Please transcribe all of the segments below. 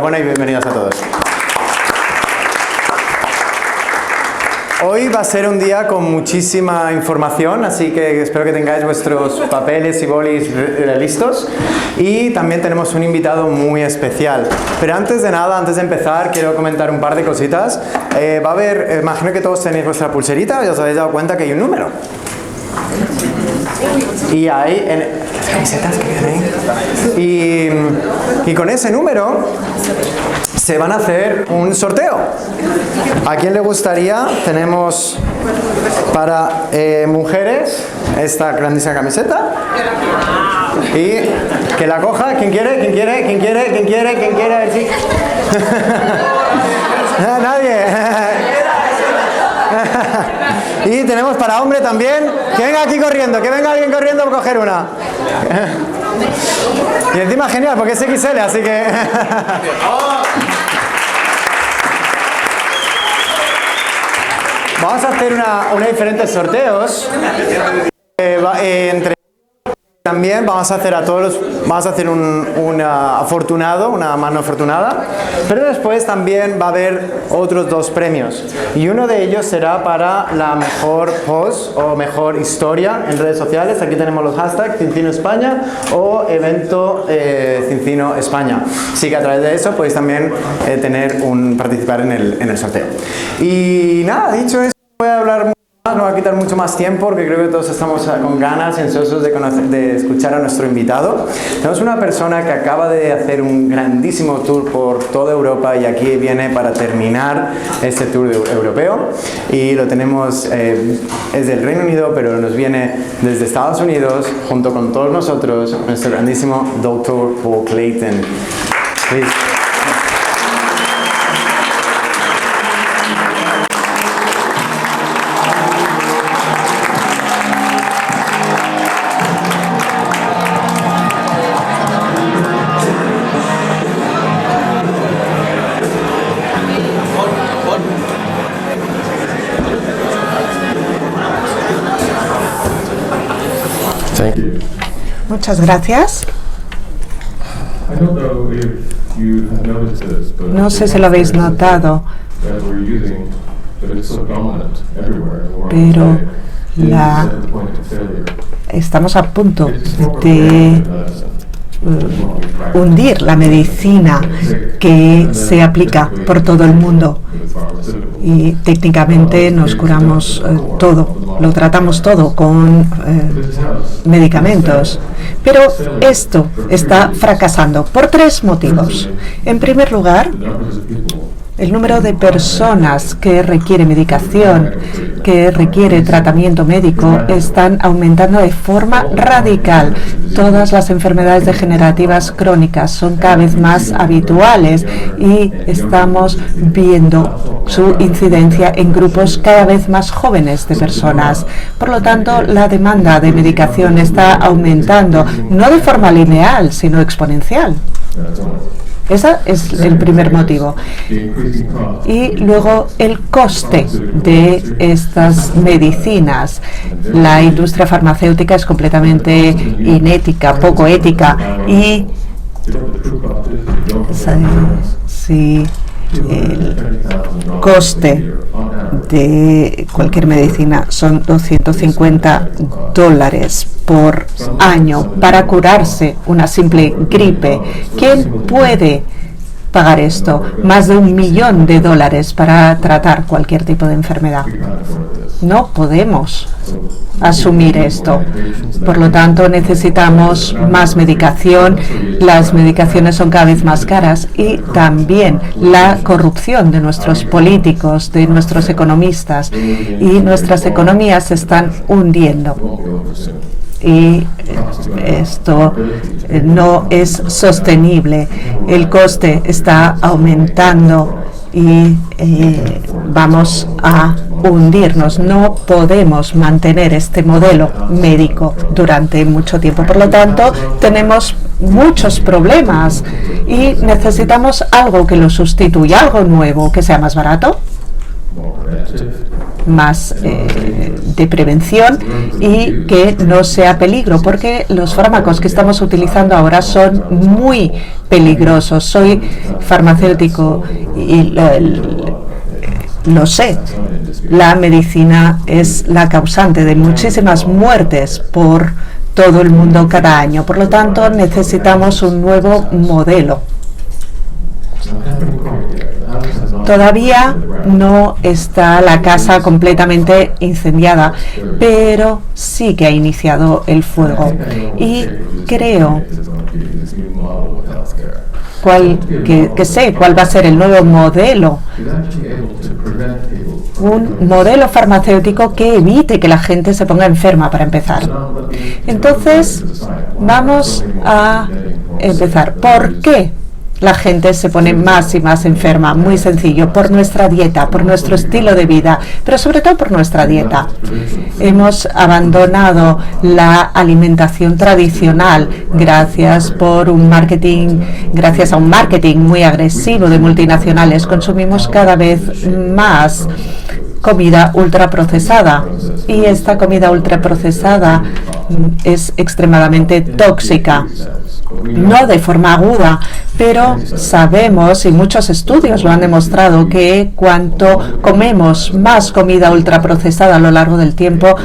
Bueno, y bienvenidos a todos. Hoy va a ser un día con muchísima información, así que espero que tengáis vuestros papeles y bolis listos. Y también tenemos un invitado muy especial. Pero antes de nada, antes de empezar, quiero comentar un par de cositas. Va a haber, imagino que todos tenéis vuestra pulserita y os habéis dado cuenta que hay un número. Y hay en las camisetas que vienen. Y con ese número se van a hacer un sorteo. ¿A quién le gustaría? Tenemos para mujeres esta grandísima camiseta. Y que la coja. ¿Quién quiere? ¿Quién quiere? ¿Quién quiere? ¿Quién quiere? ¿Quién quiere? A ver si... Nadie. Y tenemos para hombre también. Que venga aquí corriendo, que venga alguien corriendo por coger una. Y encima genial, porque es XL, así que... Vamos a hacer una diferentes sorteos. También vamos a hacer vamos a hacer un afortunado, una mano afortunada, pero después también va a haber otros 2 premios y uno de ellos será para la mejor post o mejor historia en redes sociales. Aquí tenemos los hashtags Cincino España o evento Cincino España, así que a través de eso podéis también participar en el sorteo. Y nada, dicho eso, voy a hablar no va a quitar mucho más tiempo porque creo que todos estamos con ganas y ansiosos de escuchar a nuestro invitado. Tenemos una persona que acaba de hacer un grandísimo tour por toda Europa y aquí viene para terminar este tour europeo y lo tenemos, es del Reino Unido, pero nos viene desde Estados Unidos junto con todos nosotros, nuestro grandísimo Dr. Paul Clayton. Please. Muchas gracias. No sé si lo habéis notado, pero estamos a punto de hundir la medicina que se aplica por todo el mundo y técnicamente nos curamos todo, lo tratamos todo con medicamentos, pero esto está fracasando por 3 motivos. En primer lugar, el número de personas que requiere medicación, que requiere tratamiento médico, están aumentando de forma radical. Todas las enfermedades degenerativas crónicas son cada vez más habituales y estamos viendo su incidencia en grupos cada vez más jóvenes de personas. Por lo tanto, la demanda de medicación está aumentando, no de forma lineal, sino exponencial. Ese es el primer motivo. Y luego el coste de estas medicinas. La industria farmacéutica es completamente inética, poco ética y si el coste de cualquier medicina son $250 por año para curarse una simple gripe. ¿Quién puede pagar esto? Más de $1 millón para tratar cualquier tipo de enfermedad. No podemos asumir esto. Por lo tanto, necesitamos más medicación. Las medicaciones son cada vez más caras y también la corrupción de nuestros políticos, de nuestros economistas, y nuestras economías se están hundiendo. Y esto no es sostenible. El coste está aumentando y vamos a hundirnos. No podemos mantener este modelo médico durante mucho tiempo. Por lo tanto, tenemos muchos problemas y necesitamos algo que lo sustituya, algo nuevo, que sea más barato, más de prevención y que no sea peligro, porque los fármacos que estamos utilizando ahora son muy peligrosos. Soy farmacéutico y lo sé. La medicina es la causante de muchísimas muertes por todo el mundo cada año. Por lo tanto, necesitamos un nuevo modelo. Todavía no está la casa completamente incendiada, pero sí que ha iniciado el fuego. Y creo que sé cuál va a ser el nuevo modelo. Un modelo farmacéutico que evite que la gente se ponga enferma, para empezar. Entonces, vamos a empezar. ¿Por qué la gente se pone más y más enferma? Muy sencillo, por nuestra dieta, por nuestro estilo de vida, pero sobre todo por nuestra dieta. Hemos abandonado la alimentación tradicional gracias a un marketing muy agresivo de multinacionales. Consumimos cada vez más comida ultraprocesada, y esta comida ultraprocesada es extremadamente tóxica. No de forma aguda, pero sabemos, y muchos estudios lo han demostrado, que cuanto comemos más comida ultraprocesada a lo largo del tiempo,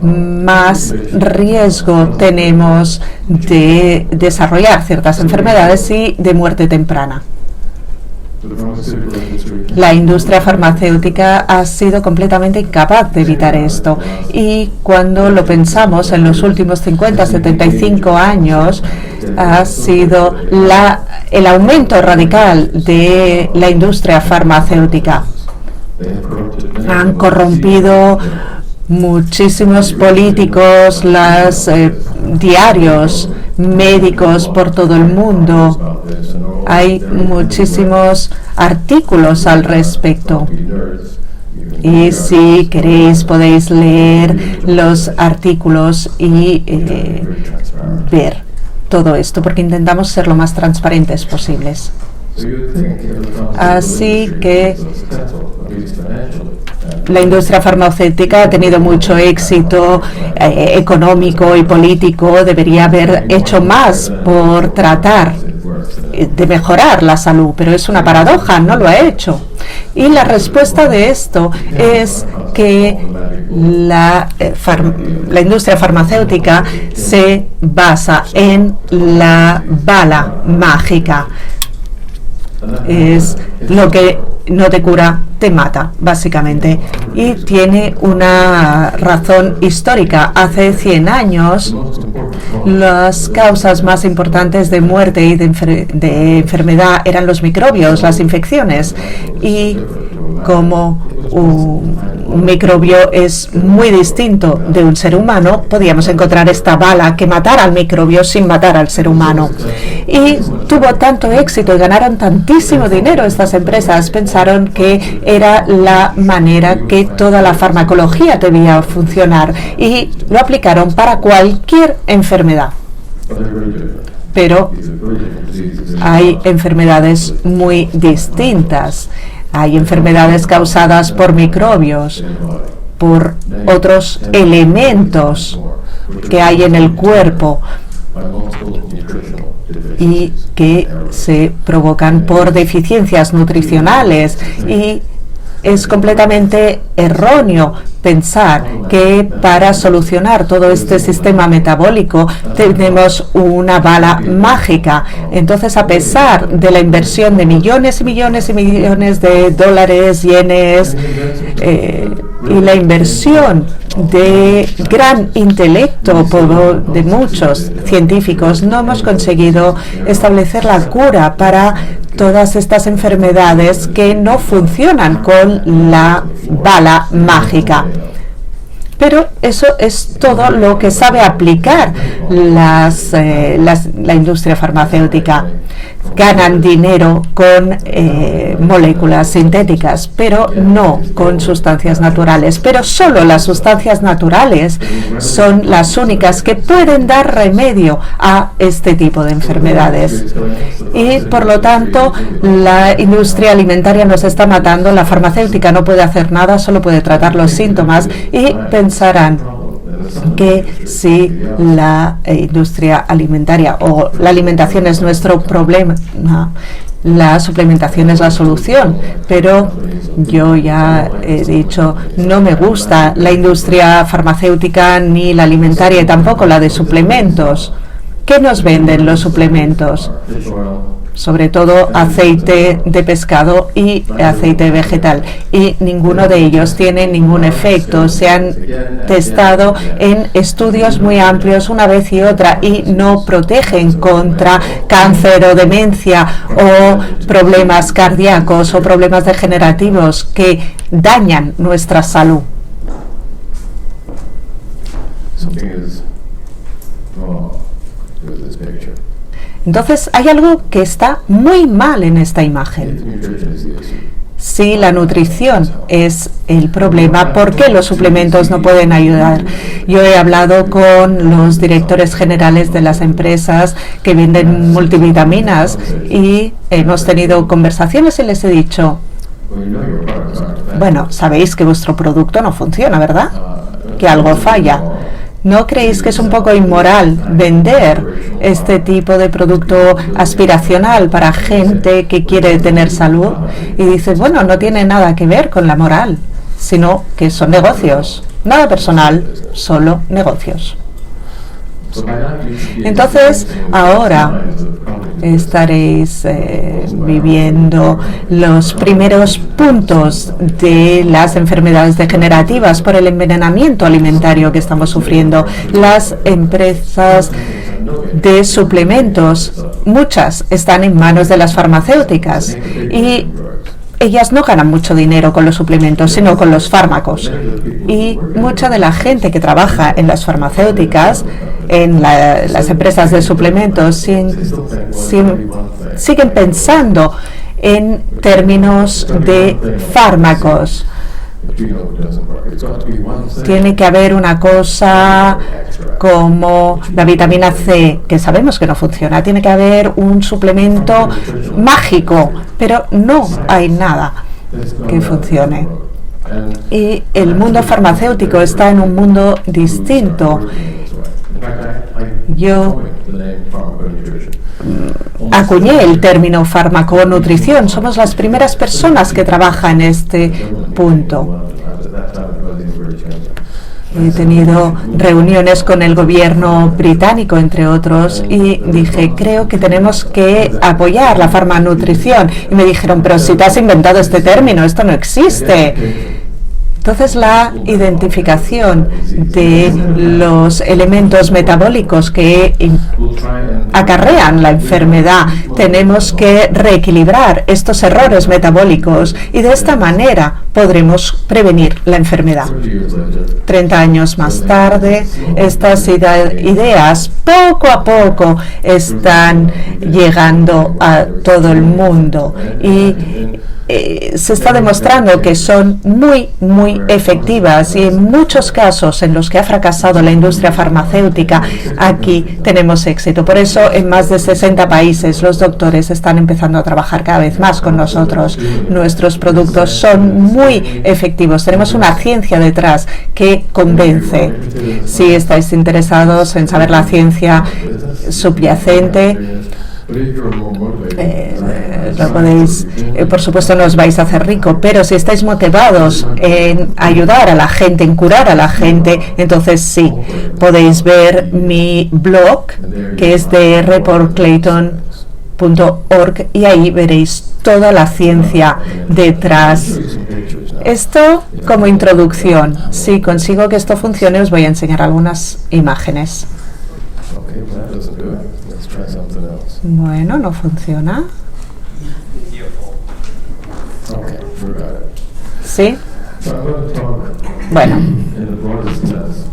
más riesgo tenemos de desarrollar ciertas enfermedades y de muerte temprana. La industria farmacéutica ha sido completamente incapaz de evitar esto, y cuando lo pensamos en los últimos 50, 75 años, ha sido el aumento radical de la industria farmacéutica. Han corrompido muchísimos políticos, diarios médicos por todo el mundo. Hay muchísimos artículos al respecto. Y si queréis podéis leer los artículos y ver todo esto, porque intentamos ser lo más transparentes posibles. Así que la industria farmacéutica ha tenido mucho éxito económico y político. Debería haber hecho más por tratar de mejorar la salud, pero es una paradoja, no lo ha hecho. Y la respuesta de esto es que la industria farmacéutica se basa en la bala mágica. Es lo que no te cura, te mata, básicamente. Y tiene una razón histórica. Hace 100 años, las causas más importantes de muerte y de enfermedad eran los microbios, las infecciones. Y como un microbio es muy distinto de un ser humano, podíamos encontrar esta bala que matara al microbio sin matar al ser humano. Y tuvo tanto éxito y ganaron tantísimo dinero estas empresas, pensaron que era la manera que toda la farmacología debía funcionar, y lo aplicaron para cualquier enfermedad. Pero hay enfermedades muy distintas. Hay enfermedades causadas por microbios, por otros elementos que hay en el cuerpo y que se provocan por deficiencias nutricionales, y es completamente erróneo pensar que para solucionar todo este sistema metabólico tenemos una bala mágica. Entonces, a pesar de la inversión de millones y millones y millones de dólares, yenes, y la inversión de gran intelecto de muchos científicos, no hemos conseguido establecer la cura para todas estas enfermedades que no funcionan con la bala mágica. Pero eso es todo lo que sabe aplicar la industria farmacéutica. ganan dinero con moléculas sintéticas, pero no con sustancias naturales. Pero solo las sustancias naturales son las únicas que pueden dar remedio a este tipo de enfermedades. Y por lo tanto, la industria alimentaria nos está matando. La farmacéutica no puede hacer nada, solo puede tratar los síntomas, y pensarán que si la industria alimentaria o la alimentación es nuestro problema, la suplementación es la solución. Pero yo ya he dicho, no me gusta la industria farmacéutica ni la alimentaria y tampoco la de suplementos. ¿Qué nos venden los suplementos? Sobre todo aceite de pescado y aceite vegetal, y ninguno de ellos tiene ningún efecto. Se han testado en estudios muy amplios una vez y otra y no protegen contra cáncer o demencia o problemas cardíacos o problemas degenerativos que dañan nuestra salud. Entonces, hay algo que está muy mal en esta imagen. Si la nutrición es el problema, ¿por qué los suplementos no pueden ayudar? Yo he hablado con los directores generales de las empresas que venden multivitaminas y hemos tenido conversaciones y les he dicho, bueno, sabéis que vuestro producto no funciona, ¿verdad? Que algo falla. ¿No creéis que es un poco inmoral vender este tipo de producto aspiracional para gente que quiere tener salud? Y dices, bueno, no tiene nada que ver con la moral, sino que son negocios. Nada personal, solo negocios. Entonces, ahora estaréis viviendo los primeros puntos de las enfermedades degenerativas por el envenenamiento alimentario que estamos sufriendo. Las empresas de suplementos, muchas están en manos de las farmacéuticas y ellas no ganan mucho dinero con los suplementos, sino con los fármacos. Y mucha de la gente que trabaja en las farmacéuticas, en las empresas de suplementos, siguen pensando en términos de fármacos. Tiene que haber una cosa como la vitamina C, que sabemos que no funciona. Tiene que haber un suplemento mágico, pero no hay nada que funcione. Y el mundo farmacéutico está en un mundo distinto. Yo acuñé el término farmaconutrición. Somos las primeras personas que trabajan en este punto. He tenido reuniones con el gobierno británico, entre otros, y dije, creo que tenemos que apoyar la farmanutrición. Y me dijeron, pero si te has inventado este término, esto no existe. Entonces, la identificación de los elementos metabólicos que acarrean la enfermedad, tenemos que reequilibrar estos errores metabólicos y de esta manera podremos prevenir la enfermedad. 30 años más tarde, estas ideas poco a poco están llegando a todo el mundo y se está demostrando que son muy efectivas, y en muchos casos en los que ha fracasado la industria farmacéutica, aquí tenemos éxito. Por eso en más de 60 países los doctores están empezando a trabajar cada vez más con nosotros. Nuestros productos son muy efectivos, tenemos una ciencia detrás que convence. Si estáis interesados en saber la ciencia subyacente, lo podéis, por supuesto no os vais a hacer rico, pero si estáis motivados en ayudar a la gente, en curar a la gente, entonces sí, podéis ver mi blog, que es drporclayton.org, y ahí veréis toda la ciencia detrás. Esto como introducción. Si consigo que esto funcione, os voy a enseñar algunas imágenes. Bueno, no funciona. ¿Sí? Bueno,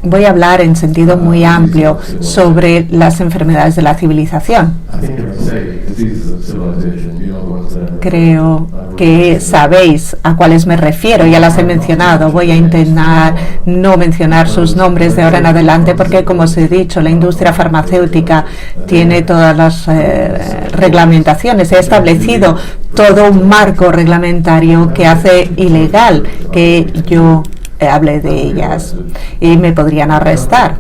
voy a hablar en sentido muy amplio sobre las enfermedades de la civilización. Creo que sabéis a cuáles me refiero, ya las he mencionado. Voy a intentar no mencionar sus nombres de ahora en adelante porque, como os he dicho, la industria farmacéutica tiene todas las reglamentaciones. Se ha establecido todo un marco reglamentario que hace ilegal que yo hable de ellas y me podrían arrestar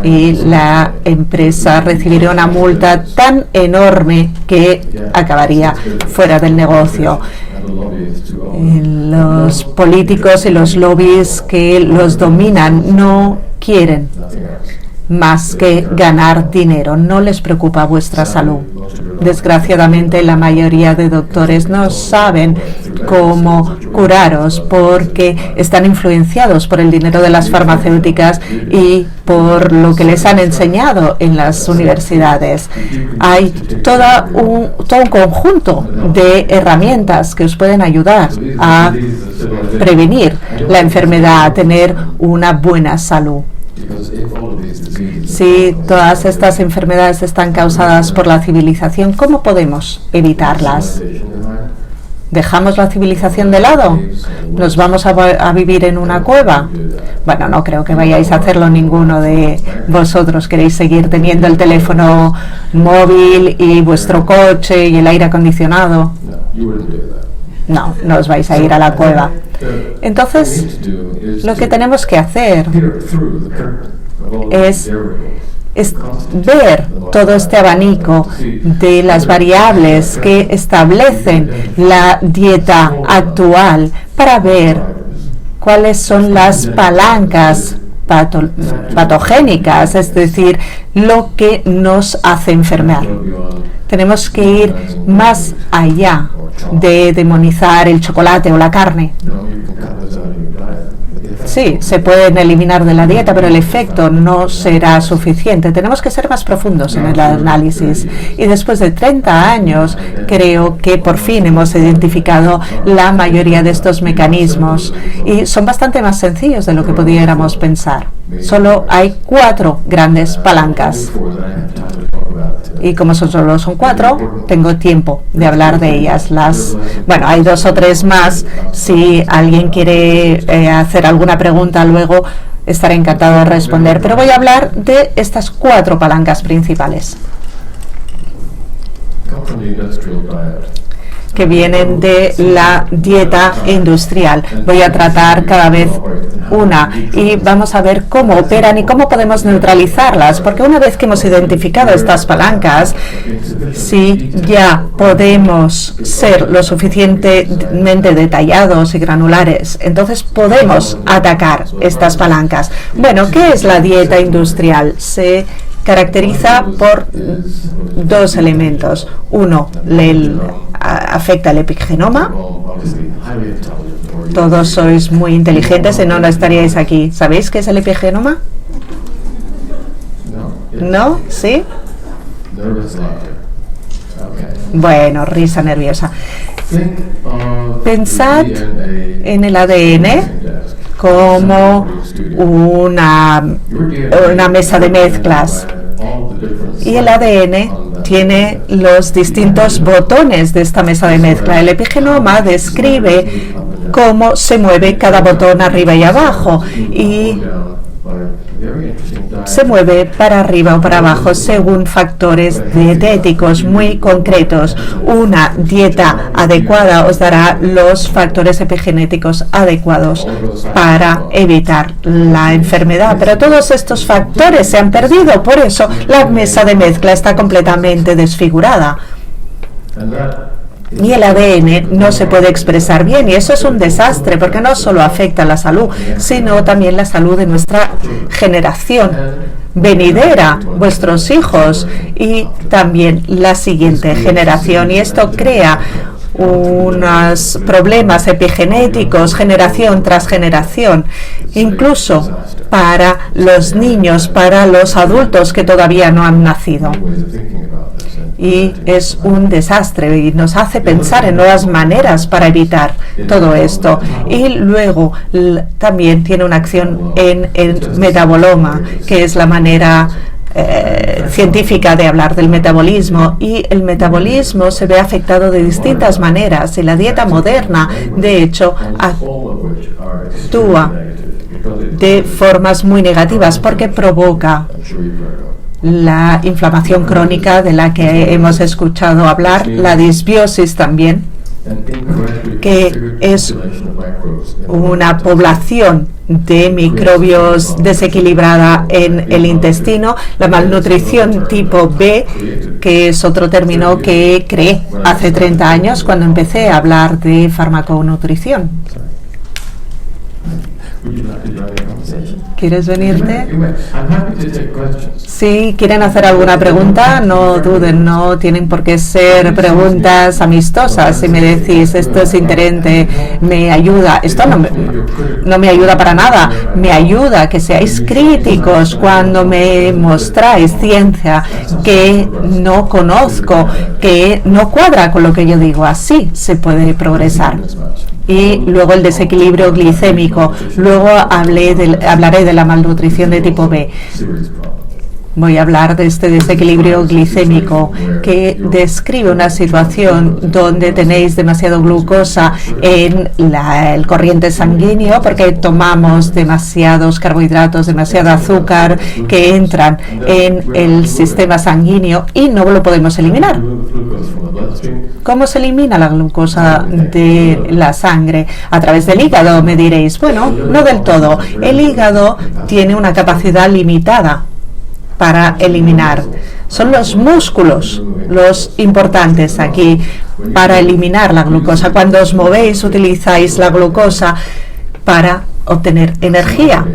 y la empresa recibiría una multa tan enorme que acabaría fuera del negocio. Los políticos y los lobbies que los dominan no quieren más que ganar dinero, no les preocupa vuestra salud. Desgraciadamente, la mayoría de doctores no saben cómo curaros porque están influenciados por el dinero de las farmacéuticas y por lo que les han enseñado en las universidades. Hay todo un conjunto de herramientas que os pueden ayudar a prevenir la enfermedad, a tener una buena salud. Si todas estas enfermedades están causadas por la civilización, ¿cómo podemos evitarlas? ¿Dejamos la civilización de lado? ¿Nos vamos a vivir en una cueva? Bueno, no creo que vayáis a hacerlo ninguno de vosotros. ¿Queréis seguir teniendo el teléfono móvil y vuestro coche y el aire acondicionado? No, no os vais a ir a la cueva. Entonces, lo que tenemos que hacer es ver todo este abanico de las variables que establecen la dieta actual para ver cuáles son las palancas patogénicas, es decir, lo que nos hace enfermar. Tenemos que ir más allá de demonizar el chocolate o la carne. Sí, se pueden eliminar de la dieta, pero el efecto no será suficiente. Tenemos que ser más profundos en el análisis. Y después de 30 años, creo que por fin hemos identificado la mayoría de estos mecanismos. Y son bastante más sencillos de lo que pudiéramos pensar. Solo hay 4 grandes palancas. Y como solo son 4, tengo tiempo de hablar de ellas. Bueno, hay 2 o 3 más. Si alguien quiere hacer alguna pregunta, luego estaré encantado de responder. Pero voy a hablar de estas 4 palancas principales que vienen de la dieta industrial. Voy a tratar cada vez una y vamos a ver cómo operan y cómo podemos neutralizarlas, porque una vez que hemos identificado estas palancas, si ya podemos ser lo suficientemente detallados y granulares, entonces podemos atacar estas palancas. Bueno, ¿qué es la dieta industrial? Se caracteriza por 2 elementos. Uno, afecta el epigenoma. Todos sois muy inteligentes, si no, no estaríais aquí. ¿Sabéis qué es el epigenoma? ¿No? ¿Sí? Bueno, risa nerviosa. Pensad en el ADN como una mesa de mezclas. Y el ADN tiene los distintos botones de esta mesa de mezcla. El epigenoma describe cómo se mueve cada botón arriba y abajo. Y se mueve para arriba o para abajo según factores dietéticos muy concretos. Una dieta adecuada os dará los factores epigenéticos adecuados para evitar la enfermedad. Pero todos estos factores se han perdido, por eso la mesa de mezcla está completamente desfigurada. Y el ADN no se puede expresar bien, y eso es un desastre porque no solo afecta a la salud, sino también la salud de nuestra generación venidera, vuestros hijos y también la siguiente generación. Y esto crea unos problemas epigenéticos generación tras generación, incluso para los niños, para los adultos que todavía no han nacido. Y es un desastre y nos hace pensar en nuevas maneras para evitar todo esto. Y luego también tiene una acción en el metaboloma, que es la manera científica de hablar del metabolismo, y el metabolismo se ve afectado de distintas maneras, y la dieta moderna, de hecho, actúa de formas muy negativas porque provoca la inflamación crónica de la que hemos escuchado hablar, la disbiosis también, que es una población de microbios desequilibrada en el intestino, la malnutrición tipo B, que es otro término que creé hace 30 años cuando empecé a hablar de farmaconutrición. ¿Quieres venirte? Si quieren hacer alguna pregunta, no duden, no tienen por qué ser preguntas amistosas. Si me decís, esto es interesante, me ayuda, esto no me ayuda para nada, me ayuda a que seáis críticos cuando me mostráis ciencia que no conozco, que no cuadra con lo que yo digo. Así se puede progresar. Y luego el desequilibrio glicémico. Luego hablaré de la malnutrición de tipo B. Voy a hablar de este desequilibrio glicémico que describe una situación donde tenéis demasiado glucosa en el corriente sanguíneo porque tomamos demasiados carbohidratos, demasiado azúcar que entran en el sistema sanguíneo y no lo podemos eliminar. ¿Cómo se elimina la glucosa de la sangre? A través del hígado, me diréis. Bueno, no del todo. El hígado tiene una capacidad limitada para eliminar. Son los músculos los importantes aquí para eliminar la glucosa. Cuando os movéis, utilizáis la glucosa para obtener energía.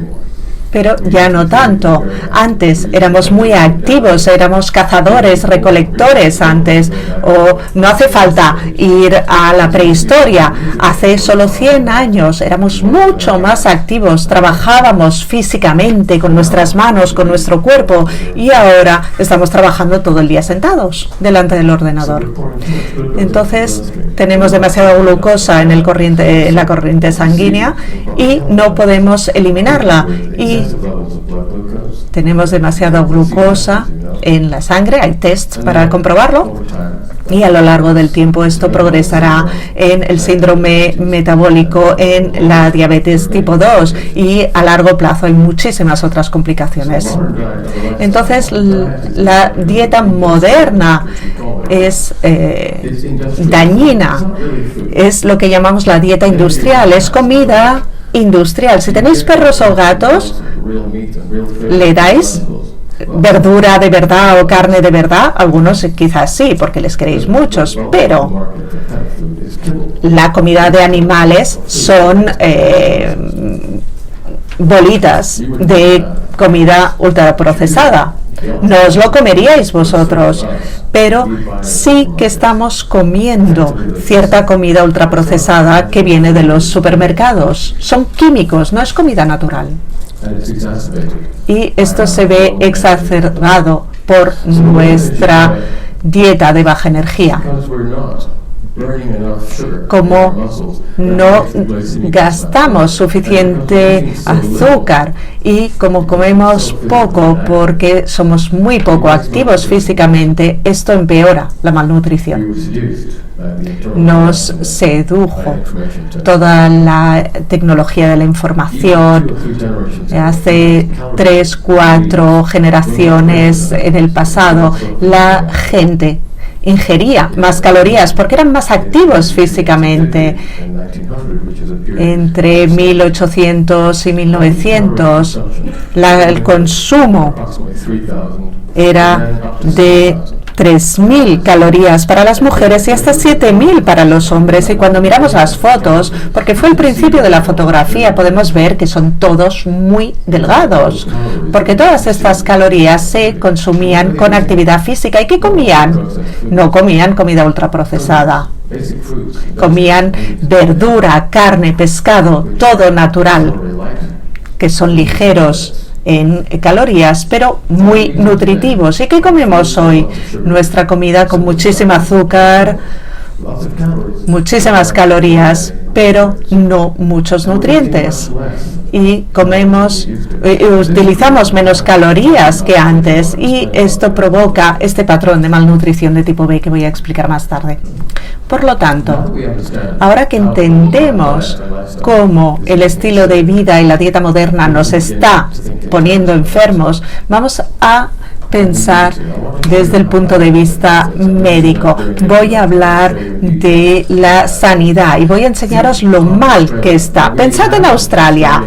Pero ya no tanto. Antes éramos muy activos, éramos cazadores, recolectores antes, o no hace falta ir a la prehistoria. Hace solo 100 años éramos mucho más activos, trabajábamos físicamente con nuestras manos, con nuestro cuerpo, y ahora estamos trabajando todo el día sentados delante del ordenador. Entonces tenemos demasiada glucosa en la corriente sanguínea y no podemos eliminarla. Y tenemos demasiada glucosa en la sangre, hay tests para comprobarlo, y a lo largo del tiempo esto progresará en el síndrome metabólico, en la diabetes tipo 2, y a largo plazo hay muchísimas otras complicaciones. Entonces, la dieta moderna es dañina, es lo que llamamos la dieta industrial, es comida industrial. Si tenéis perros o gatos, ¿le dais verdura de verdad o carne de verdad? Algunos quizás sí, porque les queréis muchos, pero la comida de animales son bolitas de comida ultraprocesada. No os lo comeríais vosotros, pero sí que estamos comiendo cierta comida ultraprocesada que viene de los supermercados. Son químicos, no es comida natural. Y esto se ve exacerbado por nuestra dieta de baja energía. Como no gastamos suficiente azúcar y como comemos poco porque somos muy poco activos físicamente, esto empeora la malnutrición. Nos sedujo toda la tecnología de la información hace 3, 4 generaciones en el pasado. La gente ingería más calorías porque eran más activos físicamente. Entre 1800 y 1900 el consumo era de 3.000 calorías para las mujeres y hasta 7.000 para los hombres. Y cuando miramos las fotos, porque fue el principio de la fotografía, podemos ver que son todos muy delgados, porque todas estas calorías se consumían con actividad física. ¿Y qué comían? No comían comida ultraprocesada. Comían verdura, carne, pescado, todo natural, que son ligeros en calorías, pero muy nutritivos. ¿Y qué comemos hoy? Nuestra comida con muchísima azúcar, muchísimas calorías, pero no muchos nutrientes. Y utilizamos menos calorías que antes, y esto provoca este patrón de malnutrición de tipo B que voy a explicar más tarde. Por lo tanto, ahora que entendemos cómo el estilo de vida y la dieta moderna nos está poniendo enfermos, vamos a pensar desde el punto de vista médico. Voy a hablar de la sanidad y voy a enseñaros lo mal que está. Pensad en Australia.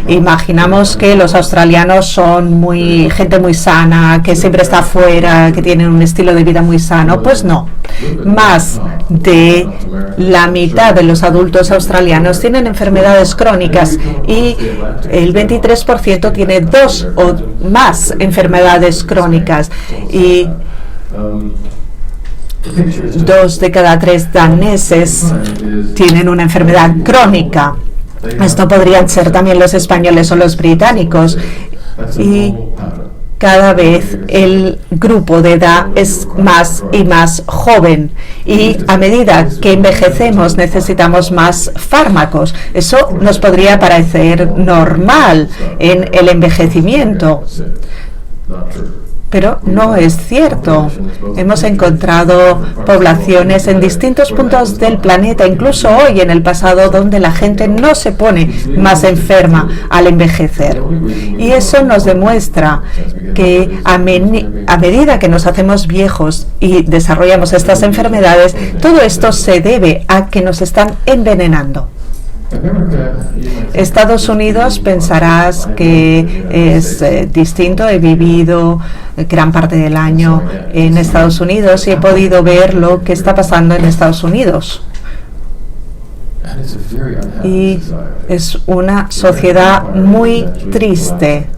Imaginamos que los australianos son gente muy sana, que siempre está afuera, que tienen un estilo de vida muy sano. Pues no. Más de la mitad de los adultos australianos tienen enfermedades crónicas, y el 23% tiene 2 o más enfermedades crónicas. Y 2 de cada 3 daneses tienen una enfermedad crónica. Esto podrían ser también los españoles o los británicos. Y cada vez el grupo de edad es más y más joven, y a medida que envejecemos necesitamos más fármacos. Eso nos podría parecer normal en el envejecimiento, pero no es cierto. Hemos encontrado poblaciones en distintos puntos del planeta, incluso hoy en el pasado, donde la gente no se pone más enferma al envejecer. Y eso nos demuestra que a medida que nos hacemos viejos y desarrollamos estas enfermedades, todo esto se debe a que nos están envenenando. Estados Unidos, pensarás que es distinto. He vivido gran parte del año en Estados Unidos y he podido ver lo que está pasando en Estados Unidos. Y es una sociedad muy triste.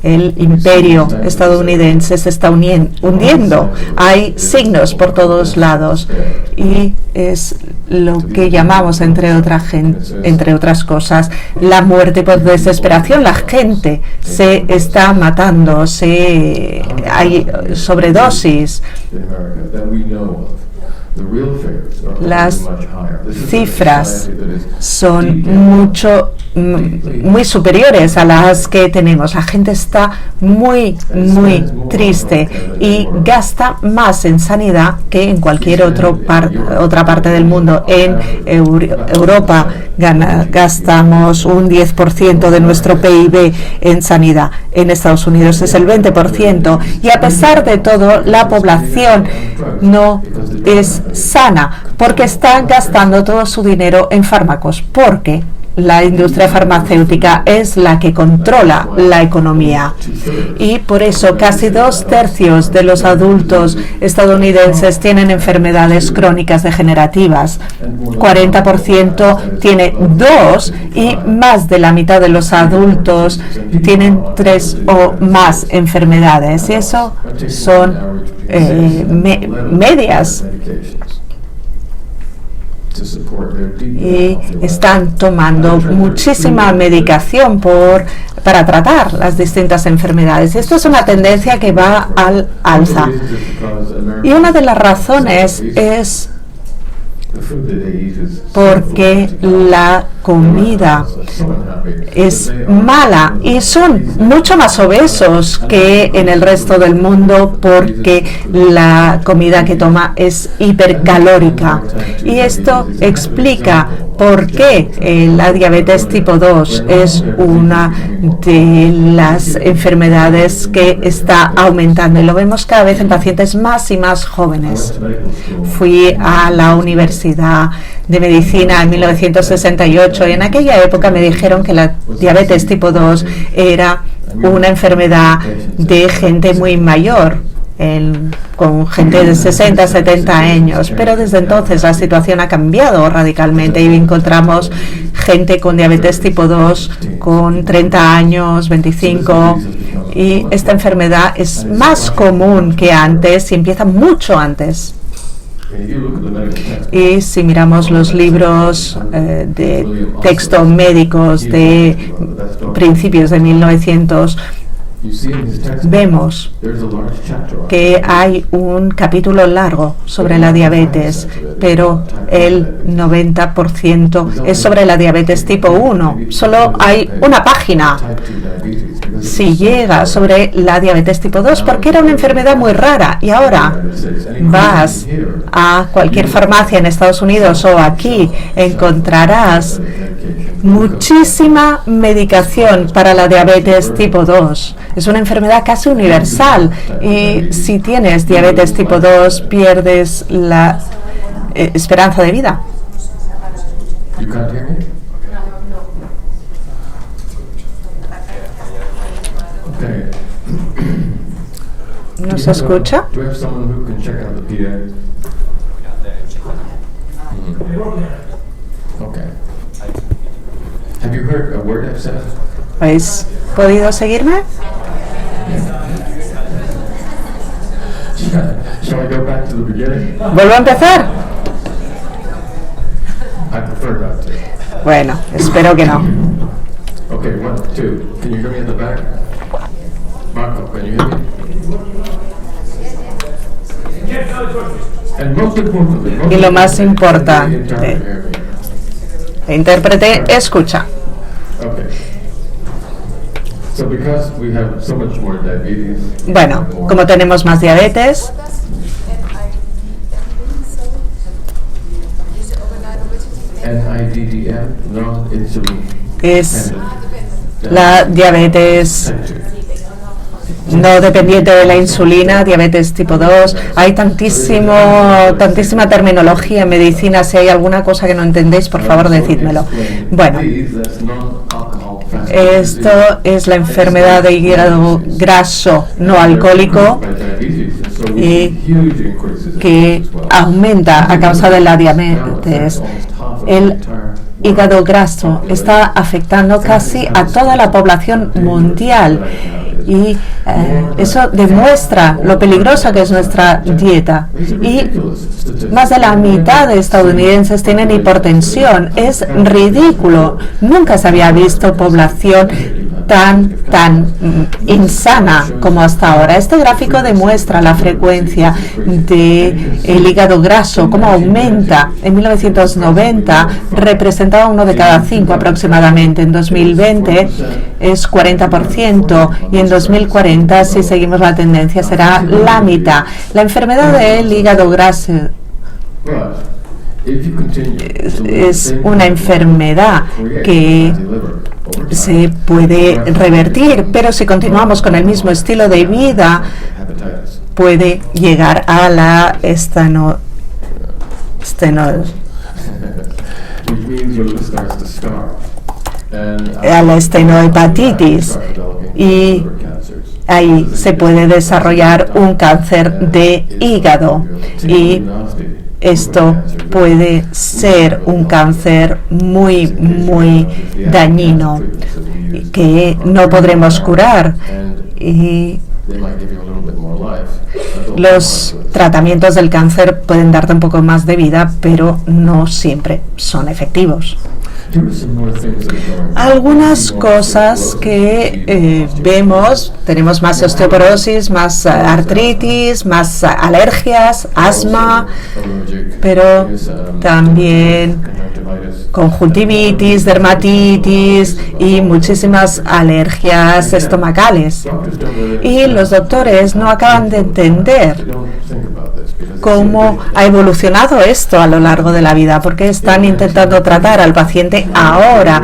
El imperio estadounidense se está hundiendo. Hay signos por todos lados, y es lo que llamamos, entre otras cosas, la muerte por desesperación. La gente se está matando, hay sobredosis. Las cifras son muy superiores a las que tenemos. La gente está muy triste y gasta más en sanidad que en cualquier otra parte del mundo. En Europa gastamos un 10% de nuestro PIB en sanidad. En Estados Unidos es el 20%, y a pesar de todo la población no es sana, porque está gastando todo su dinero en fármacos, porque la industria farmacéutica es la que controla la economía. Y por eso casi 2/3 de los adultos estadounidenses tienen enfermedades crónicas degenerativas. 40% tiene 2, y más de la mitad de los adultos tienen 3 o más enfermedades. Y eso son medias. Y están tomando muchísima medicación para tratar las distintas enfermedades. Esto es una tendencia que va al alza. Y una de las razones es porque la comida es mala, y son mucho más obesos que en el resto del mundo, porque la comida que toma es hipercalórica. Y esto explica por qué la diabetes tipo 2 es una de las enfermedades que está aumentando, y lo vemos cada vez en pacientes más y más jóvenes. Fui a la Universidad de Medicina en 1968, y en aquella época me dijeron que la diabetes tipo 2 era una enfermedad de gente muy mayor, con gente de 60, 70 años, pero desde entonces la situación ha cambiado radicalmente, y encontramos gente con diabetes tipo 2 con 30 años, 25, y esta enfermedad es más común que antes y empieza mucho antes. Y si miramos los libros de texto médicos de principios de 1900, vemos que hay un capítulo largo sobre la diabetes, pero el 90% es sobre la diabetes tipo 1. Solo hay una página. Si llega sobre la diabetes tipo 2, porque era una enfermedad muy rara, y ahora vas a cualquier farmacia en Estados Unidos o aquí, encontrarás muchísima medicación para la diabetes tipo 2. Es una enfermedad casi universal, y si tienes diabetes tipo 2 pierdes la esperanza de vida. ¿No se escucha? ¿Habéis podido seguirme? ¿Vuelvo a empezar? Bueno, espero que no. Y lo más importante, el intérprete escucha. Bueno, como tenemos más diabetes, es la diabetes no dependiente de la insulina, diabetes tipo 2. Hay tantísima terminología en medicina. Si hay alguna cosa que no entendéis, por favor, decídmelo. Bueno, esto es la enfermedad de hígado graso no alcohólico y que aumenta a causa de la diabetes. El hígado graso está afectando casi a toda la población mundial, y eso demuestra lo peligrosa que es nuestra dieta. Y más de la mitad de estadounidenses tienen hipertensión. Es ridículo. Nunca se había visto población tan insana como hasta ahora. Este gráfico demuestra la frecuencia del hígado graso, cómo aumenta. En 1990 representaba 1 de cada 5 aproximadamente. En 2020 es 40%, y en 2040, si seguimos la tendencia, será la mitad. La enfermedad del hígado graso es una enfermedad que se puede revertir, pero si continuamos con el mismo estilo de vida, puede llegar a la estenohepatitis, y ahí se puede desarrollar un cáncer de hígado, y esto puede ser un cáncer muy dañino que no podremos curar, y los tratamientos del cáncer pueden darte un poco más de vida, pero no siempre son efectivos. Algunas cosas que vemos: tenemos más osteoporosis, más artritis, más alergias, asma, pero también conjuntivitis, dermatitis y muchísimas alergias estomacales. Y los doctores no acaban de entender cómo ha evolucionado esto a lo largo de la vida, porque están intentando tratar al paciente ahora.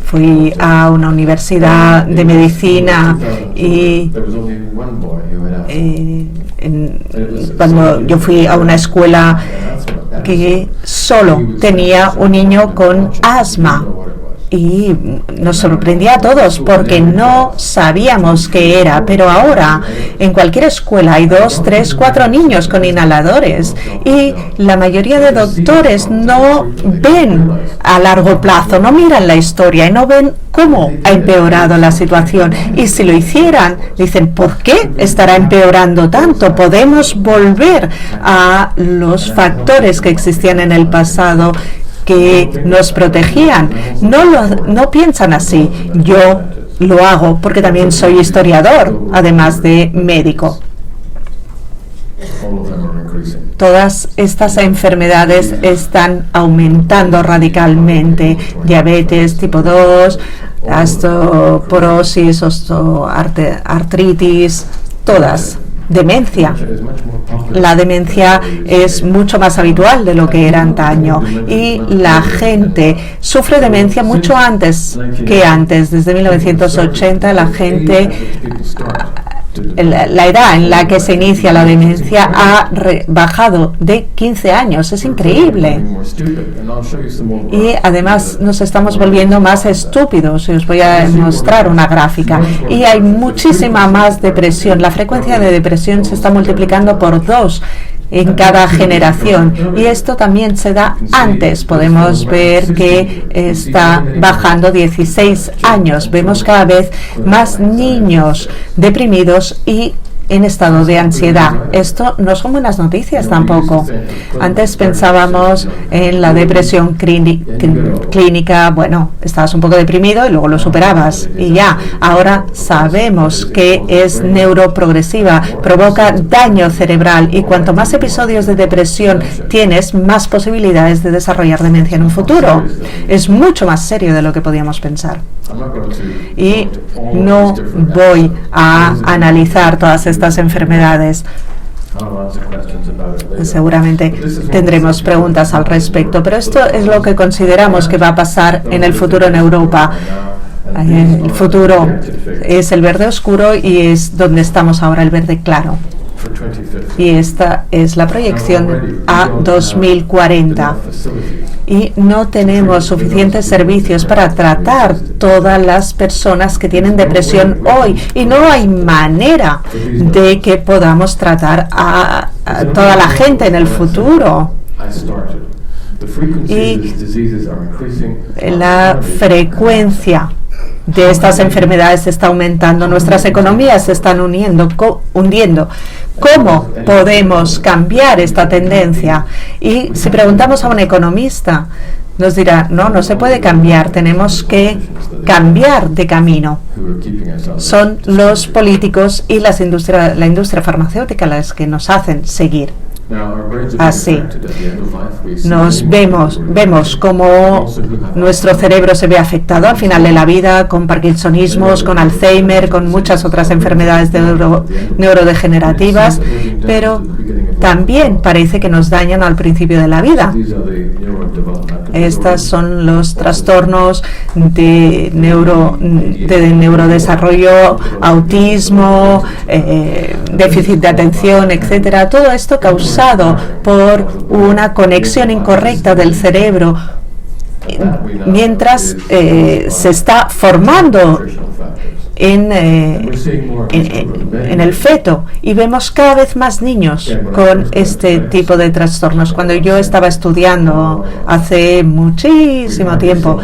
Fui a una universidad de medicina y cuando yo fui a una escuela que solo tenía un niño con asma, y nos sorprendía a todos porque no sabíamos qué era, pero ahora en cualquier escuela hay 2, 3, 4 niños con inhaladores, y la mayoría de doctores no ven a largo plazo, no miran la historia y no ven cómo ha empeorado la situación. Y si lo hicieran, dicen: ¿por qué estará empeorando tanto? Podemos volver a los factores que existían en el pasado que nos protegían. No piensan así. Yo lo hago porque también soy historiador, además de médico. Todas estas enfermedades están aumentando radicalmente. Diabetes tipo 2, osteoporosis, artritis, todas. Demencia. La demencia es mucho más habitual de lo que era antaño y la gente sufre demencia mucho antes que antes. Desde 1980 la gente, la edad en la que se inicia la demencia ha bajado de 15 años. Es increíble. Y además nos estamos volviendo más estúpidos. Os voy a mostrar una gráfica. Y hay muchísima más depresión. La frecuencia de depresión se está multiplicando por 2 en cada generación, y esto también se da antes. Podemos ver que está bajando 16 años. Vemos cada vez más niños deprimidos y en estado de ansiedad. Esto no son buenas noticias tampoco. Antes pensábamos en la depresión clínica, bueno, estabas un poco deprimido y luego lo superabas y ya. Ahora sabemos que es neuroprogresiva, provoca daño cerebral, y cuanto más episodios de depresión tienes, más posibilidades de desarrollar demencia en un futuro. Es mucho más serio de lo que podíamos pensar. Y no voy a analizar todas estas enfermedades. Seguramente tendremos preguntas al respecto, pero esto es lo que consideramos que va a pasar en el futuro en Europa. El futuro es el verde oscuro y es donde estamos ahora, el verde claro. Y esta es la proyección a 2040. Y no tenemos suficientes servicios para tratar todas las personas que tienen depresión hoy. Y no hay manera de que podamos tratar a toda la gente en el futuro. Y la frecuencia de estas enfermedades está aumentando, nuestras economías se están hundiendo. ¿Cómo podemos cambiar esta tendencia? Y si preguntamos a un economista, nos dirá, no se puede cambiar, tenemos que cambiar de camino. Son los políticos y la industria farmacéutica las que nos hacen seguir. Así vemos cómo nuestro cerebro se ve afectado al final de la vida, con parkinsonismos, con Alzheimer, con muchas otras enfermedades neurodegenerativas, pero también parece que nos dañan al principio de la vida. Estos son los trastornos de neurodesarrollo, autismo, déficit de atención, etcétera. Todo esto causado por una conexión incorrecta del cerebro mientras se está formando en el feto, y vemos cada vez más niños con este tipo de trastornos. Cuando yo estaba estudiando hace muchísimo tiempo,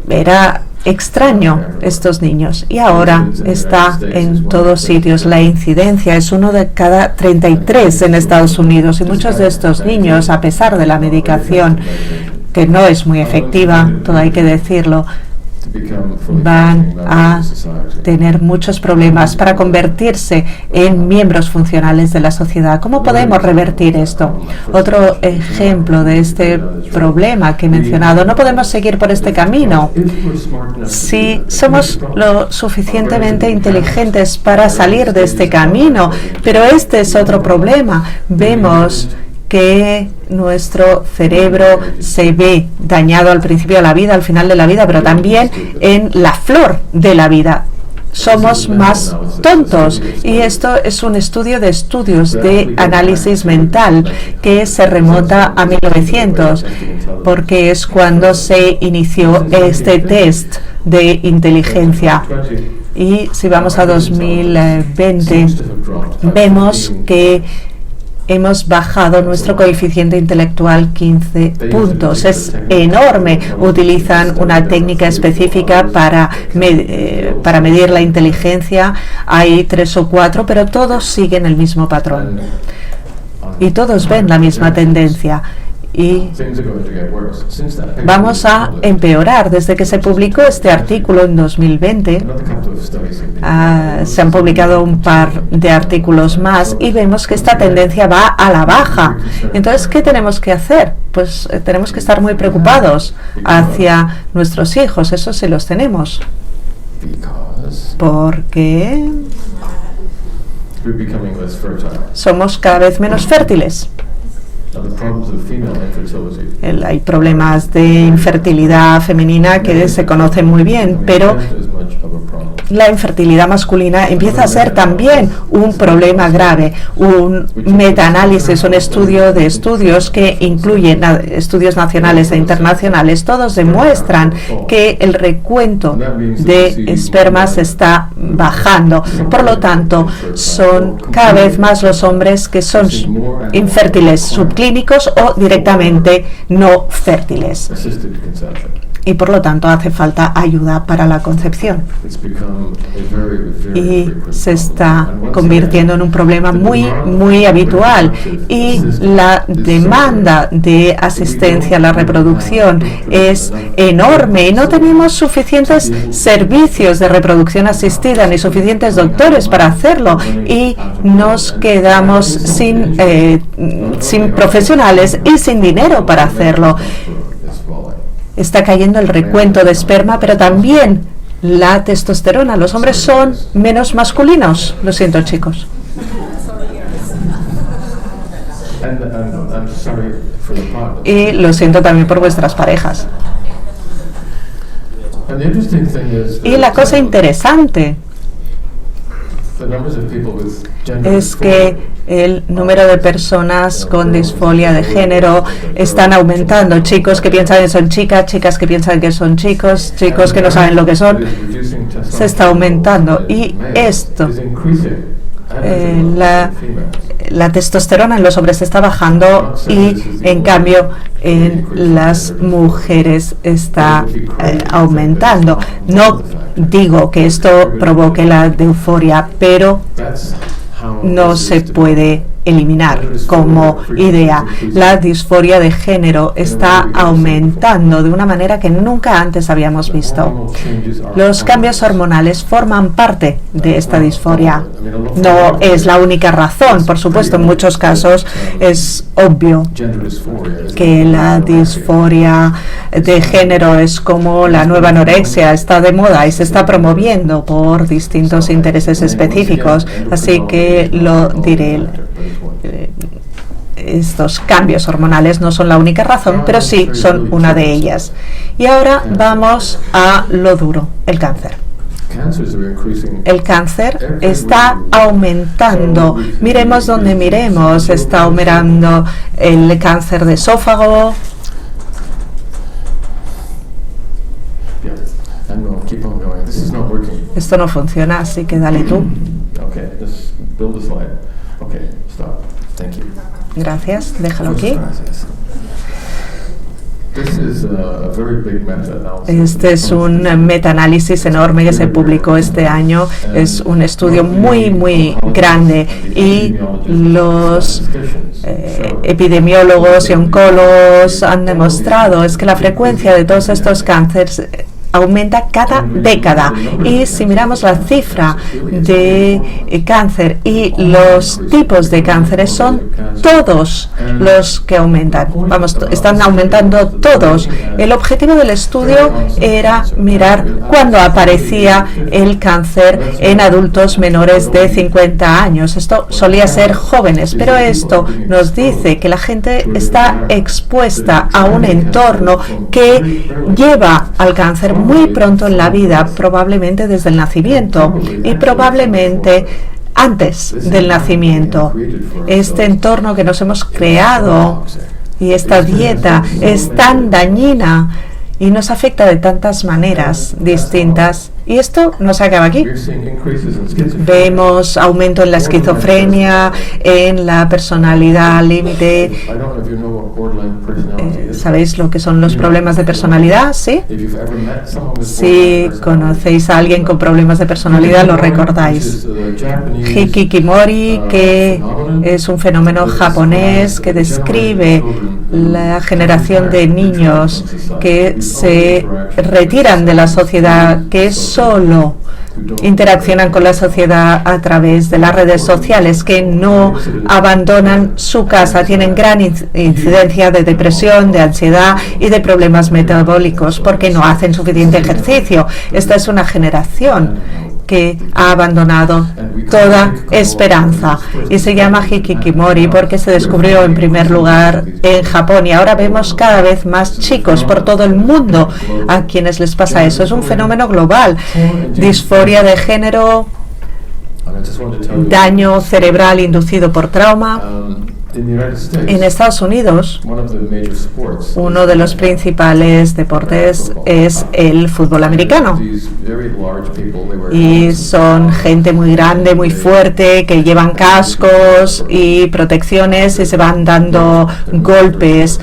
era extraño estos niños, y ahora está en todos sitios. La incidencia es 1 de cada 33 en Estados Unidos, y muchos de estos niños, a pesar de la medicación, que no es muy efectiva, todo hay que decirlo, van a tener muchos problemas para convertirse en miembros funcionales de la sociedad. ¿Cómo podemos revertir esto? Otro ejemplo de este problema que he mencionado: no podemos seguir por este camino. Si somos lo suficientemente inteligentes para salir de este camino, pero este es otro problema. Vemos que nuestro cerebro se ve dañado al principio de la vida, al final de la vida, pero también en la flor de la vida. Somos más tontos, y esto es un estudio de estudios de análisis mental que se remota a 1900, porque es cuando se inició este test de inteligencia. Y si vamos a 2020, vemos que hemos bajado nuestro coeficiente intelectual 15 puntos. Es enorme. Utilizan una técnica específica para medir la inteligencia. Hay 3 o 4, pero todos siguen el mismo patrón. Y todos ven la misma tendencia. y vamos a empeorar. Desde que se publicó este artículo en 2020, se han publicado un par de artículos más y vemos que esta tendencia va a la baja. Entonces, ¿qué tenemos que hacer? Pues tenemos que estar muy preocupados hacia nuestros hijos, eso sí los tenemos. Porque somos cada vez menos fértiles. Hay problemas de infertilidad femenina que se conocen muy bien, pero la infertilidad masculina empieza a ser también un problema grave. Un metaanálisis, un estudio de estudios que incluyen estudios nacionales e internacionales, todos demuestran que el recuento de espermas está bajando. Por lo tanto, son cada vez más los hombres que son infértiles subclínicos o directamente no fértiles. Y por lo tanto hace falta ayuda para la concepción. Y se está convirtiendo en un problema muy habitual. Y la demanda de asistencia a la reproducción es enorme y no tenemos suficientes servicios de reproducción asistida ni suficientes doctores para hacerlo. Y nos quedamos sin profesionales y sin dinero para hacerlo. Está cayendo el recuento de esperma, pero también la testosterona. Los hombres son menos masculinos. Lo siento, chicos. Y lo siento también por vuestras parejas. Y la cosa interesante es que el número de personas con disforia de género están aumentando. Chicos que piensan que son chicas, chicas que piensan que son chicos, chicos que no saben lo que son. Se está aumentando. Y esto, la testosterona en los hombres está bajando y en cambio en las mujeres está aumentando. No digo que esto provoque la disforia, pero no se puede eliminar como idea. La disforia de género está aumentando de una manera que nunca antes habíamos visto. Los cambios hormonales forman parte de esta disforia. No es la única razón, por supuesto, en muchos casos es obvio que la disforia de género es como la nueva anorexia, está de moda y se está promoviendo por distintos intereses específicos, así que lo diré. Estos cambios hormonales no son la única razón, pero sí son una de ellas. Y ahora vamos a lo duro, el cáncer. El cáncer está aumentando. Miremos donde miremos. Está aumentando el cáncer de esófago. Esto no funciona, así que dale tú. Gracias, déjalo aquí. Este es un metaanálisis enorme que se publicó este año. Es un estudio muy grande y los epidemiólogos y oncólogos han demostrado es que la frecuencia de todos estos cánceres aumenta cada década. Y si miramos la cifra de cáncer y los tipos de cánceres, son todos los que aumentan. Están aumentando todos. El objetivo del estudio era mirar cuándo aparecía el cáncer en adultos menores de 50 años. Esto solía ser jóvenes, pero esto nos dice que la gente está expuesta a un entorno que lleva al cáncer muy pronto en la vida, probablemente desde el nacimiento y probablemente antes del nacimiento. Este entorno que nos hemos creado y esta dieta es tan dañina y nos afecta de tantas maneras distintas. Y esto no se acaba aquí. Vemos aumento en la esquizofrenia, en la personalidad límite. ¿Sabéis lo que son los problemas de personalidad? ¿Sí? Si conocéis a alguien con problemas de personalidad, lo recordáis. Hikikomori, que es un fenómeno japonés que describe la generación de niños que se retiran de la sociedad, que solo interaccionan con la sociedad a través de las redes sociales, que no abandonan su casa, tienen gran incidencia de depresión, de ansiedad y de problemas metabólicos porque no hacen suficiente ejercicio. Esta es una generación que ha abandonado toda esperanza y se llama hikikomori porque se descubrió en primer lugar en Japón y ahora vemos cada vez más chicos por todo el mundo a quienes les pasa eso. Es un fenómeno global. Disforia de género, daño cerebral inducido por trauma. En Estados Unidos, uno de los principales deportes es el fútbol americano. Y son gente muy grande, muy fuerte, que llevan cascos y protecciones y se van dando golpes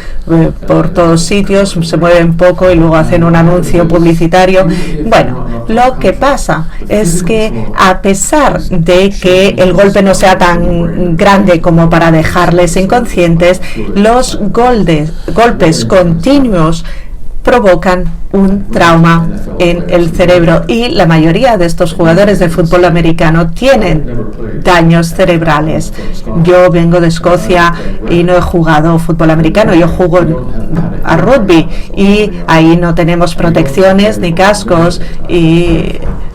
por todos sitios, se mueven poco y luego hacen un anuncio publicitario. Bueno, lo que pasa es que a pesar de que el golpe no sea tan grande como para dejarles inconscientes, los golpes continuos provocan un trauma en el cerebro y la mayoría de estos jugadores de fútbol americano tienen daños cerebrales. Yo vengo de Escocia y no he jugado fútbol americano, yo juego a rugby y ahí no tenemos protecciones ni cascos y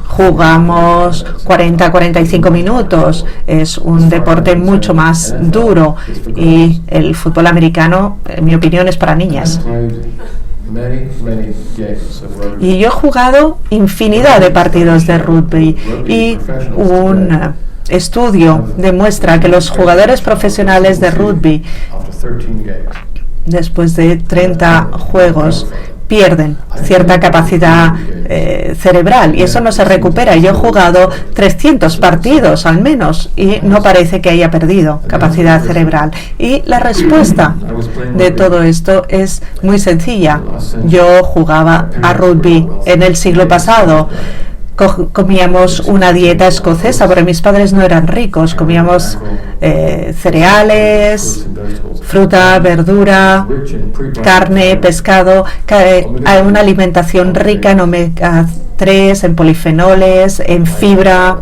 jugamos 40-45 minutos. Es un deporte mucho más duro y el fútbol americano, en mi opinión, es para niñas. Y yo he jugado infinidad de partidos de rugby y un estudio demuestra que los jugadores profesionales de rugby, después de 30 juegos, pierden cierta capacidad cerebral y eso no se recupera. Yo he jugado 300 partidos al menos y no parece que haya perdido capacidad cerebral. Y la respuesta de todo esto es muy sencilla. Yo jugaba a rugby en el siglo pasado. Comíamos una dieta escocesa porque mis padres no eran ricos. Comíamos cereales, fruta, verdura, carne, pescado, una alimentación rica en omega 3, en polifenoles, en fibra.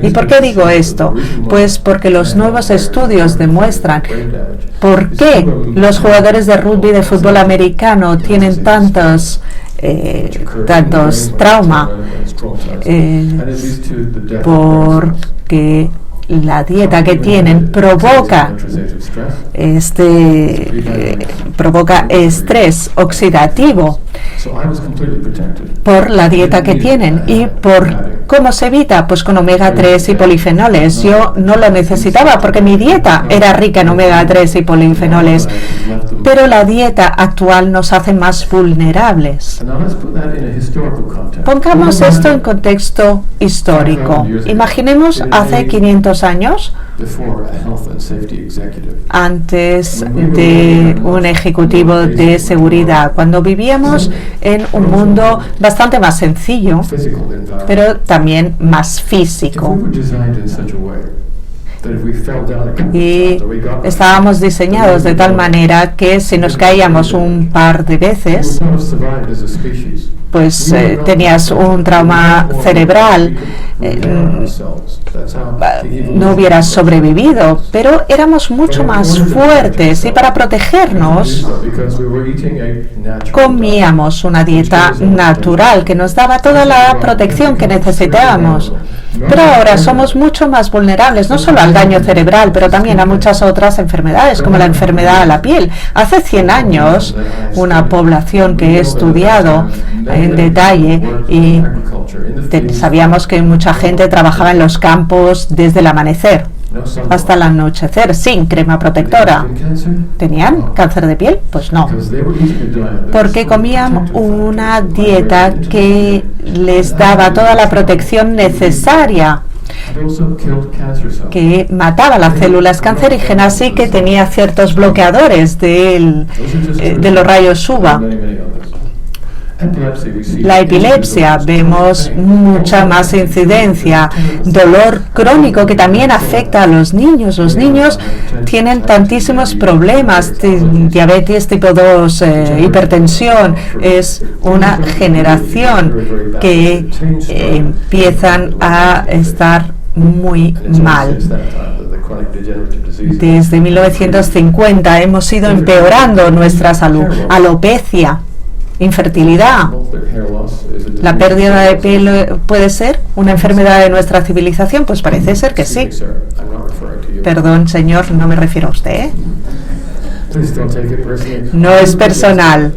¿Y por qué digo esto? Pues porque los nuevos estudios demuestran por qué los jugadores de rugby de fútbol americano tienen tantos traumas, porque la dieta que tienen provoca estrés oxidativo por la dieta que tienen. ¿Y por cómo se evita? Pues con omega 3 y polifenoles. Yo no lo necesitaba porque mi dieta era rica en omega 3 y polifenoles, pero la dieta actual nos hace más vulnerables. Pongamos esto en contexto histórico. Imaginemos hace 500 años, antes de un ejecutivo de seguridad, cuando vivíamos en un mundo bastante más sencillo, pero también más físico. Y estábamos diseñados de tal manera que si nos caíamos un par de veces, pues tenías un trauma cerebral, no hubieras sobrevivido, pero éramos mucho más fuertes y para protegernos comíamos una dieta natural que nos daba toda la protección que necesitábamos. Pero ahora somos mucho más vulnerables, no solo al daño cerebral, pero también a muchas otras enfermedades, como la enfermedad a la piel. Hace 100 años, una población que he estudiado en detalle y sabíamos que mucha gente trabajaba en los campos desde el amanecer hasta el anochecer sin crema protectora. ¿Tenían cáncer de piel? Pues no, porque comían una dieta que les daba toda la protección necesaria, que mataba las células cancerígenas y que tenía ciertos bloqueadores de los rayos UVA. La epilepsia, vemos mucha más incidencia, dolor crónico que también afecta a los niños. Los niños tienen tantísimos problemas, diabetes tipo 2, hipertensión. Es una generación que empiezan a estar muy mal. Desde 1950 hemos ido empeorando nuestra salud. Alopecia, infertilidad. ¿La pérdida de pelo puede ser una enfermedad de nuestra civilización? Pues parece ser que sí. Perdón, señor, no me refiero a usted, ¿eh? No es personal.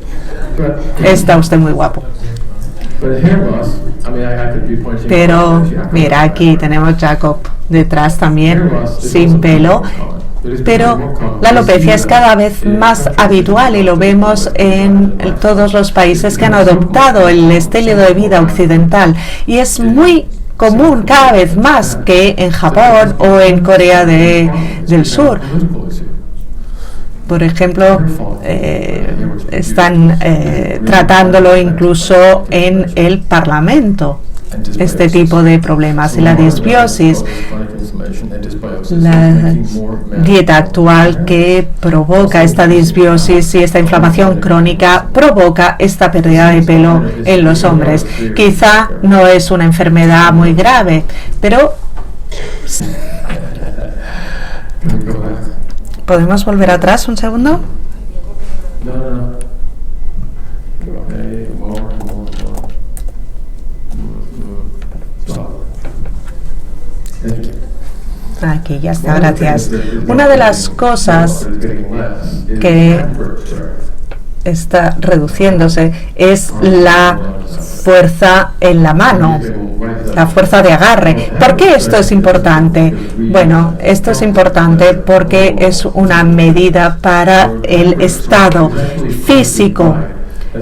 Está usted muy guapo. Pero mira, aquí tenemos Jacob detrás también, sin pelo. Pero la alopecia es cada vez más habitual y lo vemos en todos los países que han adoptado el estilo de vida occidental. Y es muy común cada vez más que en Japón o en Corea del Sur. Por ejemplo, están tratándolo incluso en el Parlamento, este tipo de problemas. Y la disbiosis, la dieta actual que provoca esta disbiosis y esta inflamación crónica provoca esta pérdida de pelo en los hombres. Quizá no es una enfermedad muy grave, pero ¿podemos volver atrás un segundo? Aquí ya está, gracias. Una de las cosas que está reduciéndose es la fuerza en la mano, la fuerza de agarre. ¿Por qué esto es importante? Bueno, esto es importante porque es una medida para el estado físico.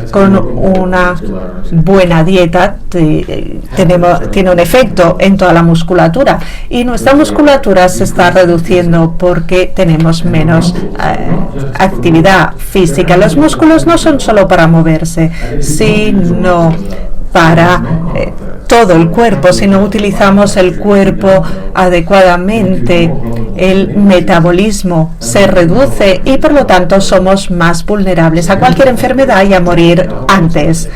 Con una buena dieta tiene un efecto en toda la musculatura y nuestra musculatura se está reduciendo porque tenemos menos actividad física. Los músculos no son solo para moverse, sino para todo el cuerpo. Si no utilizamos el cuerpo adecuadamente, el metabolismo se reduce y por lo tanto somos más vulnerables a cualquier enfermedad y a morir antes.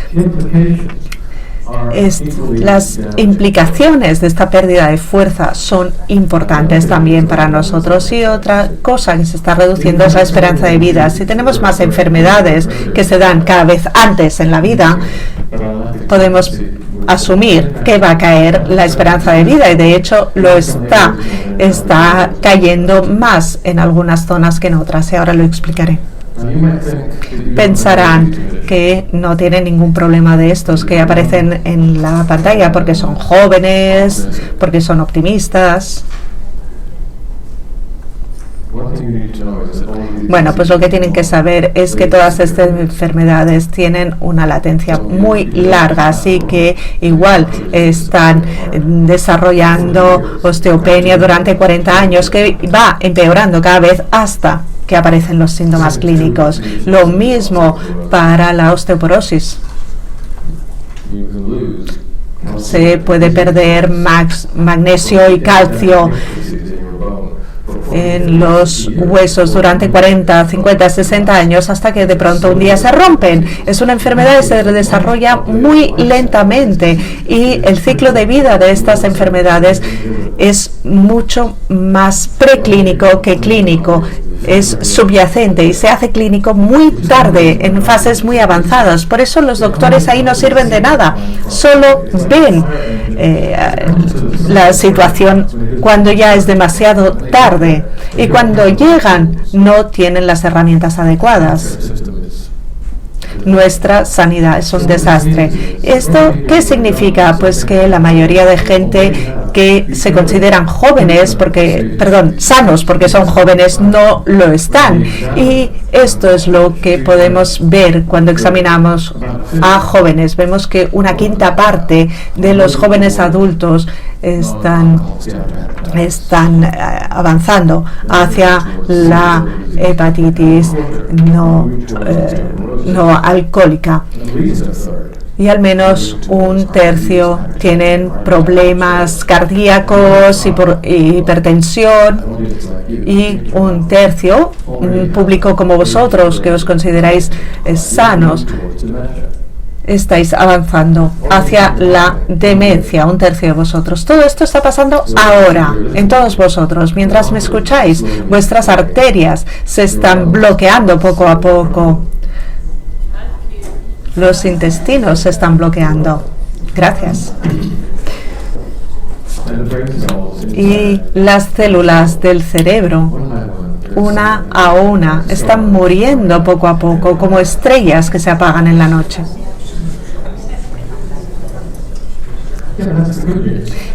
Las implicaciones de esta pérdida de fuerza son importantes también para nosotros. Y otra cosa que se está reduciendo es la esperanza de vida. Si tenemos más enfermedades que se dan cada vez antes en la vida, podemos asumir que va a caer la esperanza de vida, y de hecho lo está cayendo más en algunas zonas que en otras, y ahora lo explicaré. Pensarán que no tienen ningún problema de estos que aparecen en la pantalla porque son jóvenes, porque son optimistas. Bueno, pues lo que tienen que saber es que todas estas enfermedades tienen una latencia muy larga, así que igual están desarrollando osteopenia durante 40 años, que va empeorando cada vez hasta que aparecen los síntomas clínicos. Lo mismo para la osteoporosis. Se puede perder magnesio y calcio en los huesos durante 40, 50, 60 años hasta que de pronto un día se rompen. Es una enfermedad que se desarrolla muy lentamente y el ciclo de vida de estas enfermedades es mucho más preclínico que clínico. Es subyacente y se hace clínico muy tarde, en fases muy avanzadas. Por eso los doctores ahí no sirven de nada. Solo ven la situación cuando ya es demasiado tarde. Y cuando llegan no tienen las herramientas adecuadas. Nuestra sanidad es un desastre. ¿Esto qué significa? Pues que la mayoría de gente que se consideran jóvenes, sanos porque son jóvenes, no lo están. Y esto es lo que podemos ver cuando examinamos a jóvenes. Vemos que una quinta parte de los jóvenes adultos están avanzando hacia la hepatitis no alcohólica. y al menos un tercio tienen problemas cardíacos y por hipertensión, y un tercio, un público como vosotros que os consideráis sanos, estáis avanzando hacia la demencia, un tercio de vosotros. Todo esto está pasando ahora, en todos vosotros. Mientras me escucháis, vuestras arterias se están bloqueando poco a poco. Los intestinos se están bloqueando. Gracias. Y las células del cerebro, una a una, están muriendo poco a poco, como estrellas que se apagan en la noche.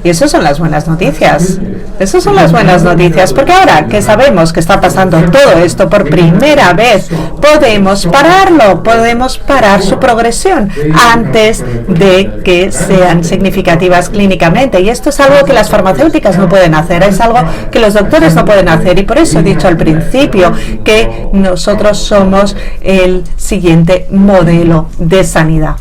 Y esas son las buenas noticias. Esas son las buenas noticias, porque ahora que sabemos que está pasando todo esto por primera vez, podemos pararlo, podemos parar su progresión antes de que sean significativas clínicamente. Y esto es algo que las farmacéuticas no pueden hacer, es algo que los doctores no pueden hacer. Y por eso he dicho al principio que nosotros somos el siguiente modelo de sanidad.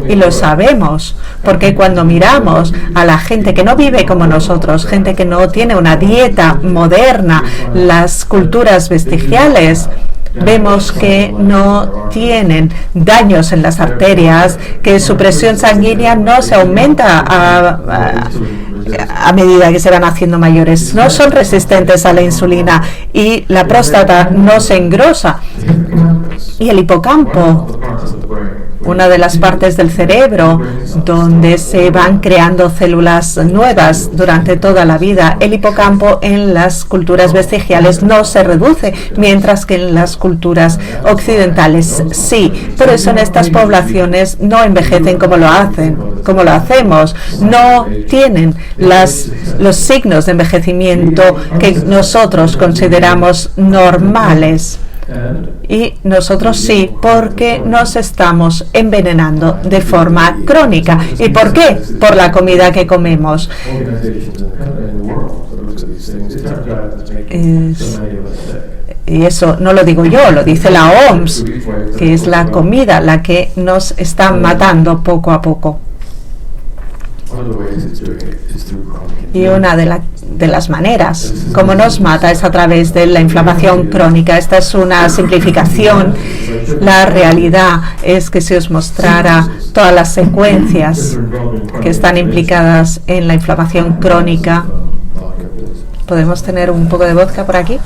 Y lo sabemos, porque cuando miramos a la gente que no vive como nosotros, gente que no tiene una dieta moderna, las culturas vestigiales, vemos que no tienen daños en las arterias, que su presión sanguínea no se aumenta a medida que se van haciendo mayores, no son resistentes a la insulina y la próstata no se engrosa. Y el hipocampo, una de las partes del cerebro donde se van creando células nuevas durante toda la vida, el hipocampo en las culturas vestigiales no se reduce, mientras que en las culturas occidentales sí. Por eso en estas poblaciones no envejecen como lo hacemos, no tienen los signos de envejecimiento que nosotros consideramos normales. Y nosotros sí, porque nos estamos envenenando de forma crónica. ¿Y por qué? Por la comida que comemos. Y eso no lo digo yo, lo dice la OMS, que es la comida la que nos está matando poco a poco. Y una de las maneras como nos mata es a través de la inflamación crónica. Esta es una simplificación. La realidad es que si os mostrara todas las secuencias que están implicadas en la inflamación crónica. ¿Podemos tener un poco de vodka por aquí?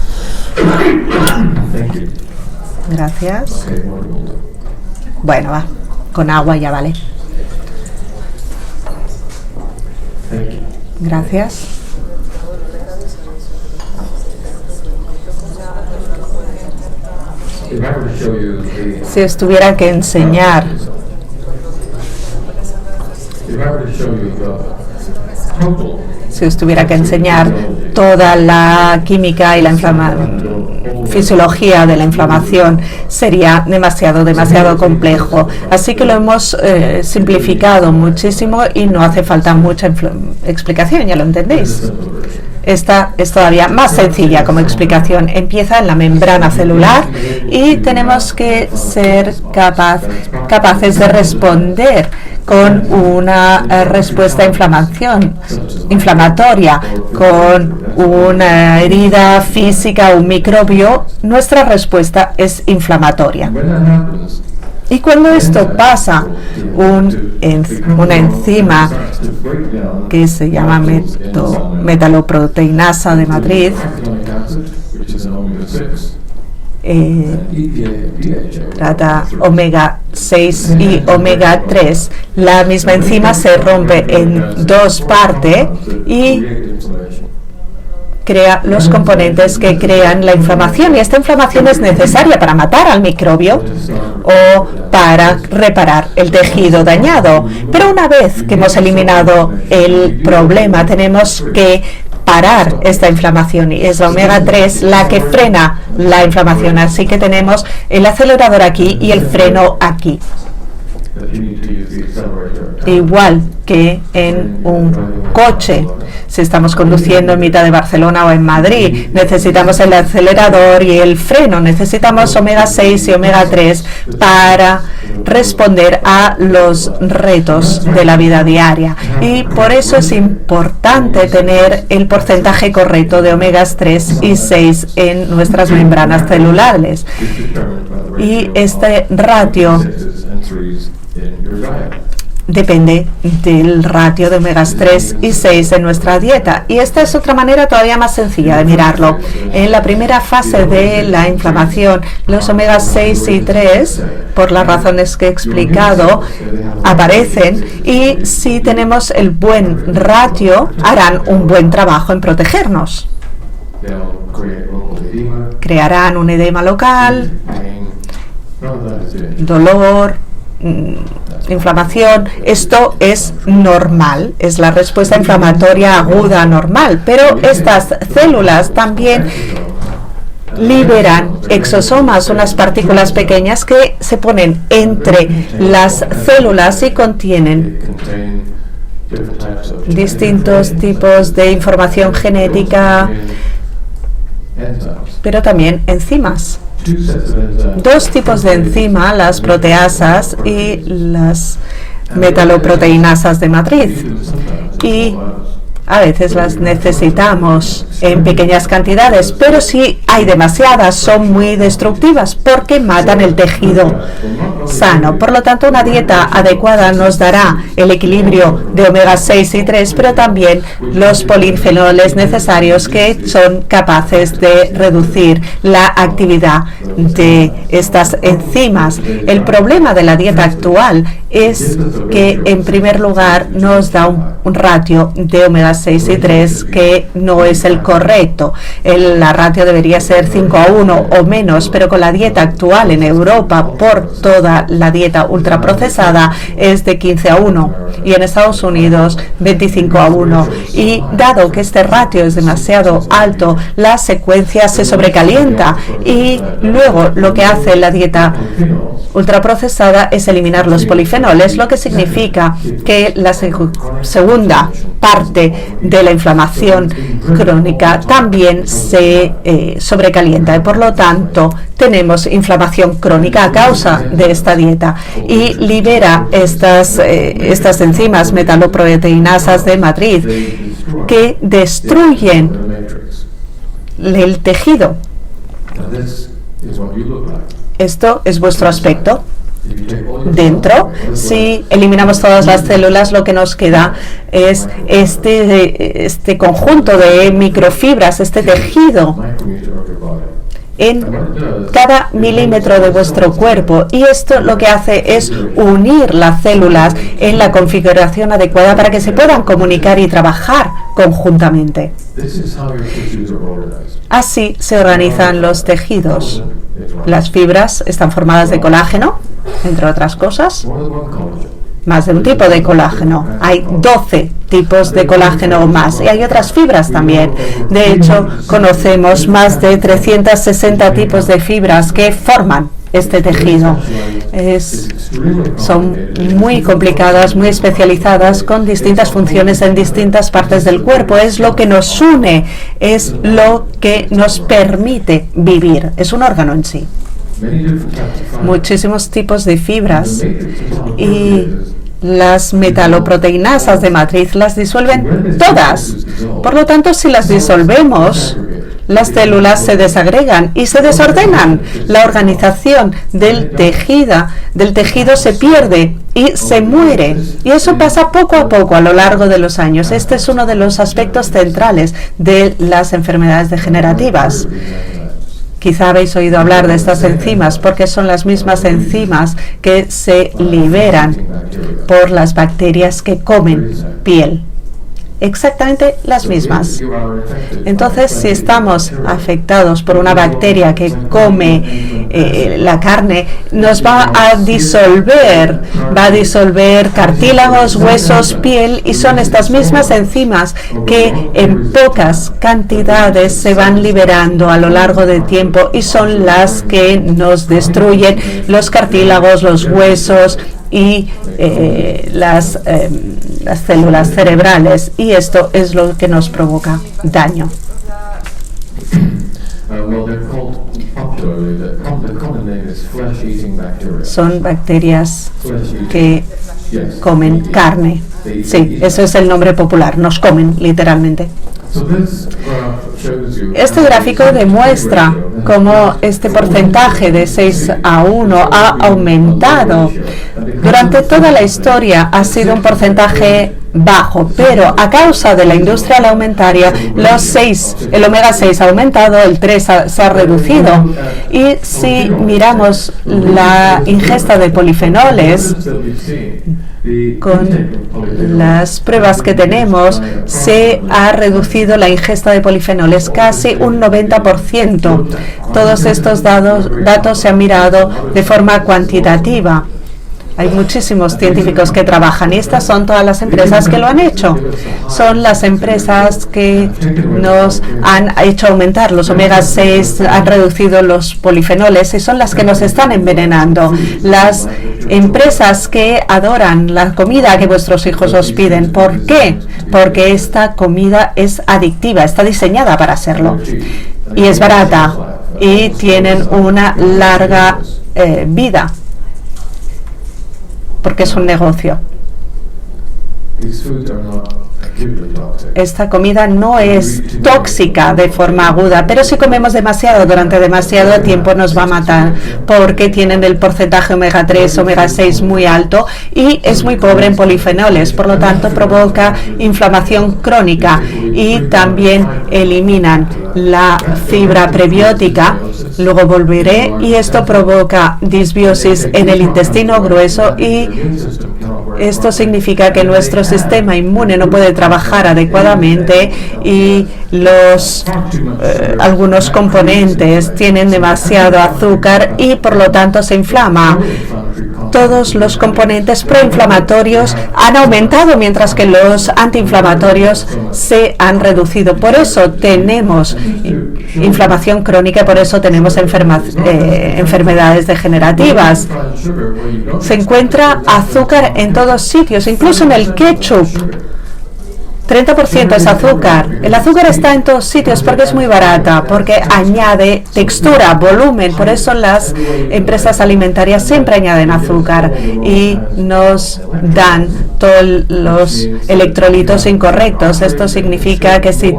Gracias. Bueno, va, con agua ya vale. Gracias. Si os tuviera que enseñar toda la química y la fisiología de la inflamación, sería demasiado complejo. Así que lo hemos simplificado muchísimo y no hace falta mucha explicación, ya lo entendéis. Esta es todavía más sencilla como explicación. Empieza en la membrana celular y tenemos que ser capaces de responder con una respuesta inflamatoria, con una herida física, un microbio. Nuestra respuesta es inflamatoria. Y cuando esto pasa, una enzima que se llama metaloproteinasa de Madrid, trata omega 6 y omega 3, la misma enzima se rompe en dos partes y crea los componentes que crean la inflamación, y esta inflamación es necesaria para matar al microbio o para reparar el tejido dañado. Pero una vez que hemos eliminado el problema, tenemos que parar esta inflamación, y es la omega 3 la que frena la inflamación. Así que tenemos el acelerador aquí y el freno aquí. Igual que en un coche, si estamos conduciendo en mitad de Barcelona o en Madrid, necesitamos el acelerador y el freno, necesitamos omega 6 y omega 3 para responder a los retos de la vida diaria. Y por eso es importante tener el porcentaje correcto de omegas 3 y 6 en nuestras membranas celulares. Y este ratio depende del ratio de omegas 3 y 6 en nuestra dieta. Y esta es otra manera todavía más sencilla de mirarlo. En la primera fase de la inflamación, los omegas 6 y 3, por las razones que he explicado, aparecen, y si tenemos el buen ratio, harán un buen trabajo en protegernos. Crearán un edema local, dolor, inflamación. Esto es normal, es la respuesta inflamatoria aguda normal, pero estas células también liberan exosomas, unas partículas pequeñas que se ponen entre las células y contienen distintos tipos de información genética, pero también enzimas. Dos tipos de enzima, las proteasas y las metaloproteinasas de matriz. Y a veces las necesitamos en pequeñas cantidades, pero si hay demasiadas son muy destructivas porque matan el tejido sano. Por lo tanto, una dieta adecuada nos dará el equilibrio de omega 6 y 3, pero también los polifenoles necesarios que son capaces de reducir la actividad de estas enzimas. El problema de la dieta actual es que, en primer lugar, nos da un ratio de omega 6 y 3 que no es el correcto. La ratio debería ser 5:1 o menos, pero con la dieta actual en Europa, por toda la dieta ultraprocesada, es de 15:1, y en Estados Unidos 25:1. Y dado que este ratio es demasiado alto, la secuencia se sobrecalienta, y luego lo que hace la dieta ultraprocesada es eliminar los polifenoles, lo que significa que la segunda parte de la inflamación crónica también se sobrecalienta, y por lo tanto tenemos inflamación crónica a causa de esta dieta, y libera estas enzimas metaloproteinasas de matriz que destruyen el tejido. Esto es vuestro aspecto. Dentro, si eliminamos todas las células, lo que nos queda es este conjunto de microfibras, este tejido en cada milímetro de vuestro cuerpo, y esto lo que hace es unir las células en la configuración adecuada para que se puedan comunicar y trabajar conjuntamente. Así se organizan los tejidos. Las fibras están formadas de colágeno, entre otras cosas. Más de un tipo de colágeno. Hay 12 tipos de colágeno o más, y hay otras fibras también. De hecho, conocemos más de 360 tipos de fibras que forman este tejido. Son muy complicadas, muy especializadas, con distintas funciones en distintas partes del cuerpo. Es lo que nos une, es lo que nos permite vivir. Es un órgano en sí. Muchísimos tipos de fibras, y las metaloproteinasas de matriz las disuelven todas. Por lo tanto, si las disolvemos, las células se desagregan y se desordenan. La organización del tejido se pierde y se muere. Y eso pasa poco a poco a lo largo de los años. Este es uno de los aspectos centrales de las enfermedades degenerativas. Quizá habéis oído hablar de estas enzimas, porque son las mismas enzimas que se liberan por las bacterias que comen piel. Exactamente las mismas. Entonces, si estamos afectados por una bacteria que come la carne, nos va a disolver cartílagos, huesos, piel, y son estas mismas enzimas que en pocas cantidades se van liberando a lo largo del tiempo, y son las que nos destruyen los cartílagos, los huesos y las células cerebrales, y esto es lo que nos provoca daño. Son bacterias que comen carne. Sí, eso es el nombre popular, nos comen literalmente. Este gráfico demuestra cómo este porcentaje de 6-1 ha aumentado. Durante toda la historia ha sido un porcentaje bajo, pero a causa de la industria alimentaria, el omega 6 ha aumentado, el 3 se ha reducido. Y si miramos la ingesta de polifenoles, con las pruebas que tenemos, se ha reducido la ingesta de polifenoles casi un 90%. Todos estos datos se han mirado de forma cuantitativa. Hay muchísimos científicos que trabajan y estas son todas las empresas que lo han hecho. Son las empresas que nos han hecho aumentar los omega 6, han reducido los polifenoles y son las que nos están envenenando. Las empresas que adoran la comida que vuestros hijos os piden. ¿Por qué? Porque esta comida es adictiva, está diseñada para serlo. Y es barata y tienen una larga vida. Porque es un negocio. Esta comida no es tóxica de forma aguda, pero si comemos demasiado durante demasiado tiempo nos va a matar, porque tienen el porcentaje omega 3, omega 6 muy alto y es muy pobre en polifenoles, por lo tanto provoca inflamación crónica y también eliminan la fibra prebiótica. Luego volveré y esto provoca disbiosis en el intestino grueso y esto significa que nuestro sistema inmune no puede trabajar adecuadamente y algunos componentes tienen demasiado azúcar y por lo tanto se inflama. Todos los componentes proinflamatorios han aumentado mientras que los antiinflamatorios se han reducido. Por eso tenemos inflamación crónica y por eso tenemos enfermedades degenerativas. Se encuentra azúcar en todos sitios, incluso en el ketchup. 30% es azúcar. El azúcar está en todos sitios porque es muy barata, porque añade textura, volumen. Por eso las empresas alimentarias siempre añaden azúcar y nos dan todos los electrolitos incorrectos. Esto significa que si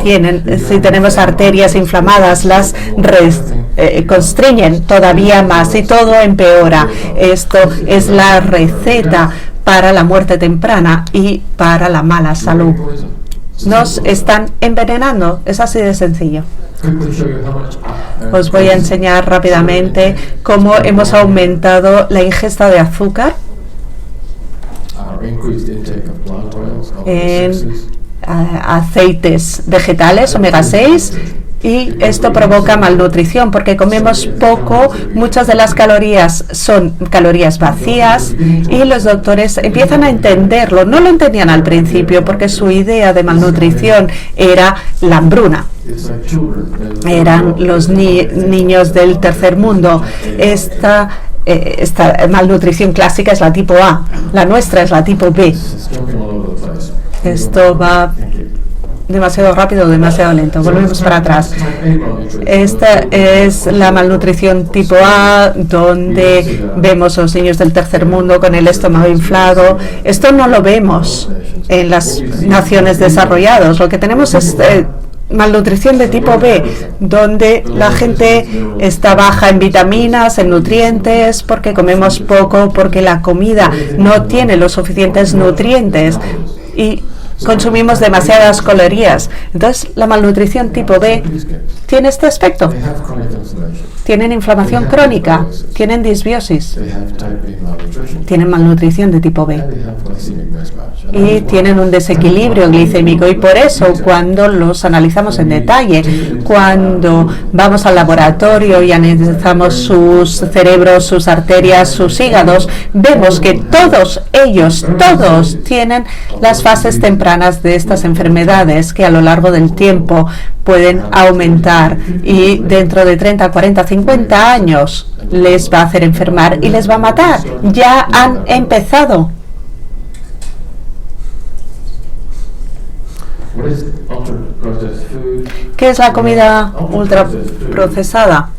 tenemos arterias inflamadas, las constriñen todavía más y todo empeora. Esto es la receta para la muerte temprana y para la mala salud. Nos están envenenando, es así de sencillo. Os voy a enseñar rápidamente cómo hemos aumentado la ingesta de azúcar en aceites vegetales, omega 6, y esto provoca malnutrición porque comemos poco, muchas de las calorías son calorías vacías y los doctores empiezan a entenderlo. No lo entendían al principio porque su idea de malnutrición era la hambruna. Eran los niños del tercer mundo. Esta malnutrición clásica es la tipo A, la nuestra es la tipo B. Esto va demasiado rápido o demasiado lento. Volvemos para atrás. Esta es la malnutrición tipo A, donde vemos a los niños del tercer mundo con el estómago inflado. Esto no lo vemos en las naciones desarrolladas. Lo que tenemos es malnutrición de tipo B, donde la gente está baja en vitaminas, en nutrientes, porque comemos poco, porque la comida no tiene los suficientes nutrientes y consumimos demasiadas calorías. Entonces, la malnutrición tipo B tiene este aspecto. Tienen inflamación crónica, tienen disbiosis, tienen malnutrición de tipo B y tienen un desequilibrio glicémico. Y por eso, cuando los analizamos en detalle, cuando vamos al laboratorio y analizamos sus cerebros, sus arterias, sus hígados, vemos que todos ellos, tienen las fases tempranas de estas enfermedades que a lo largo del tiempo pueden aumentar y dentro de 30, 40, 50 años les va a hacer enfermar y les va a matar. Ya han empezado. ¿Qué es la comida ultraprocesada?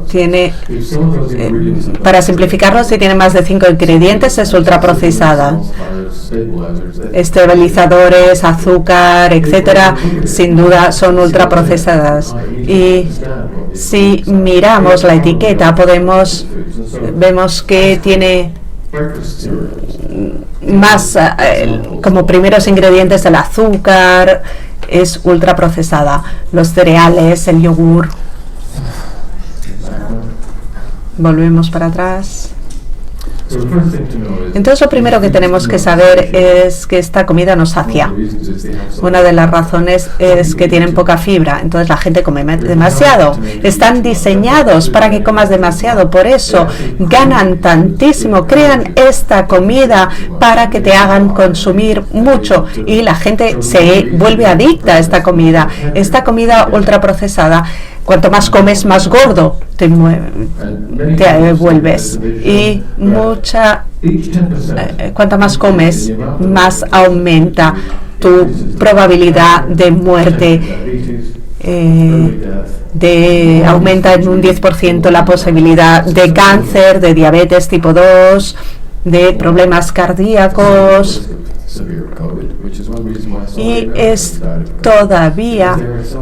Tiene, para simplificarlo, si tiene más de 5 ingredientes es ultraprocesada. Estabilizadores, azúcar, etcétera, sin duda son ultraprocesadas. Y si miramos la etiqueta, vemos que tiene más como primeros ingredientes el azúcar, es ultraprocesada. Los cereales, el yogur. Volvemos para atrás. Entonces lo primero que tenemos que saber es que esta comida nos sacia. Una de las razones es que tienen poca fibra, entonces la gente come demasiado. Están diseñados para que comas demasiado, por eso ganan tantísimo, crean esta comida para que te hagan consumir mucho y la gente se vuelve adicta a esta comida. Esta comida ultraprocesada, cuanto más comes, más gordo te vuelves. Y cuanto más comes, más aumenta tu probabilidad de muerte. Aumenta en un 10% la posibilidad de cáncer, de diabetes tipo 2, de problemas cardíacos. Y es todavía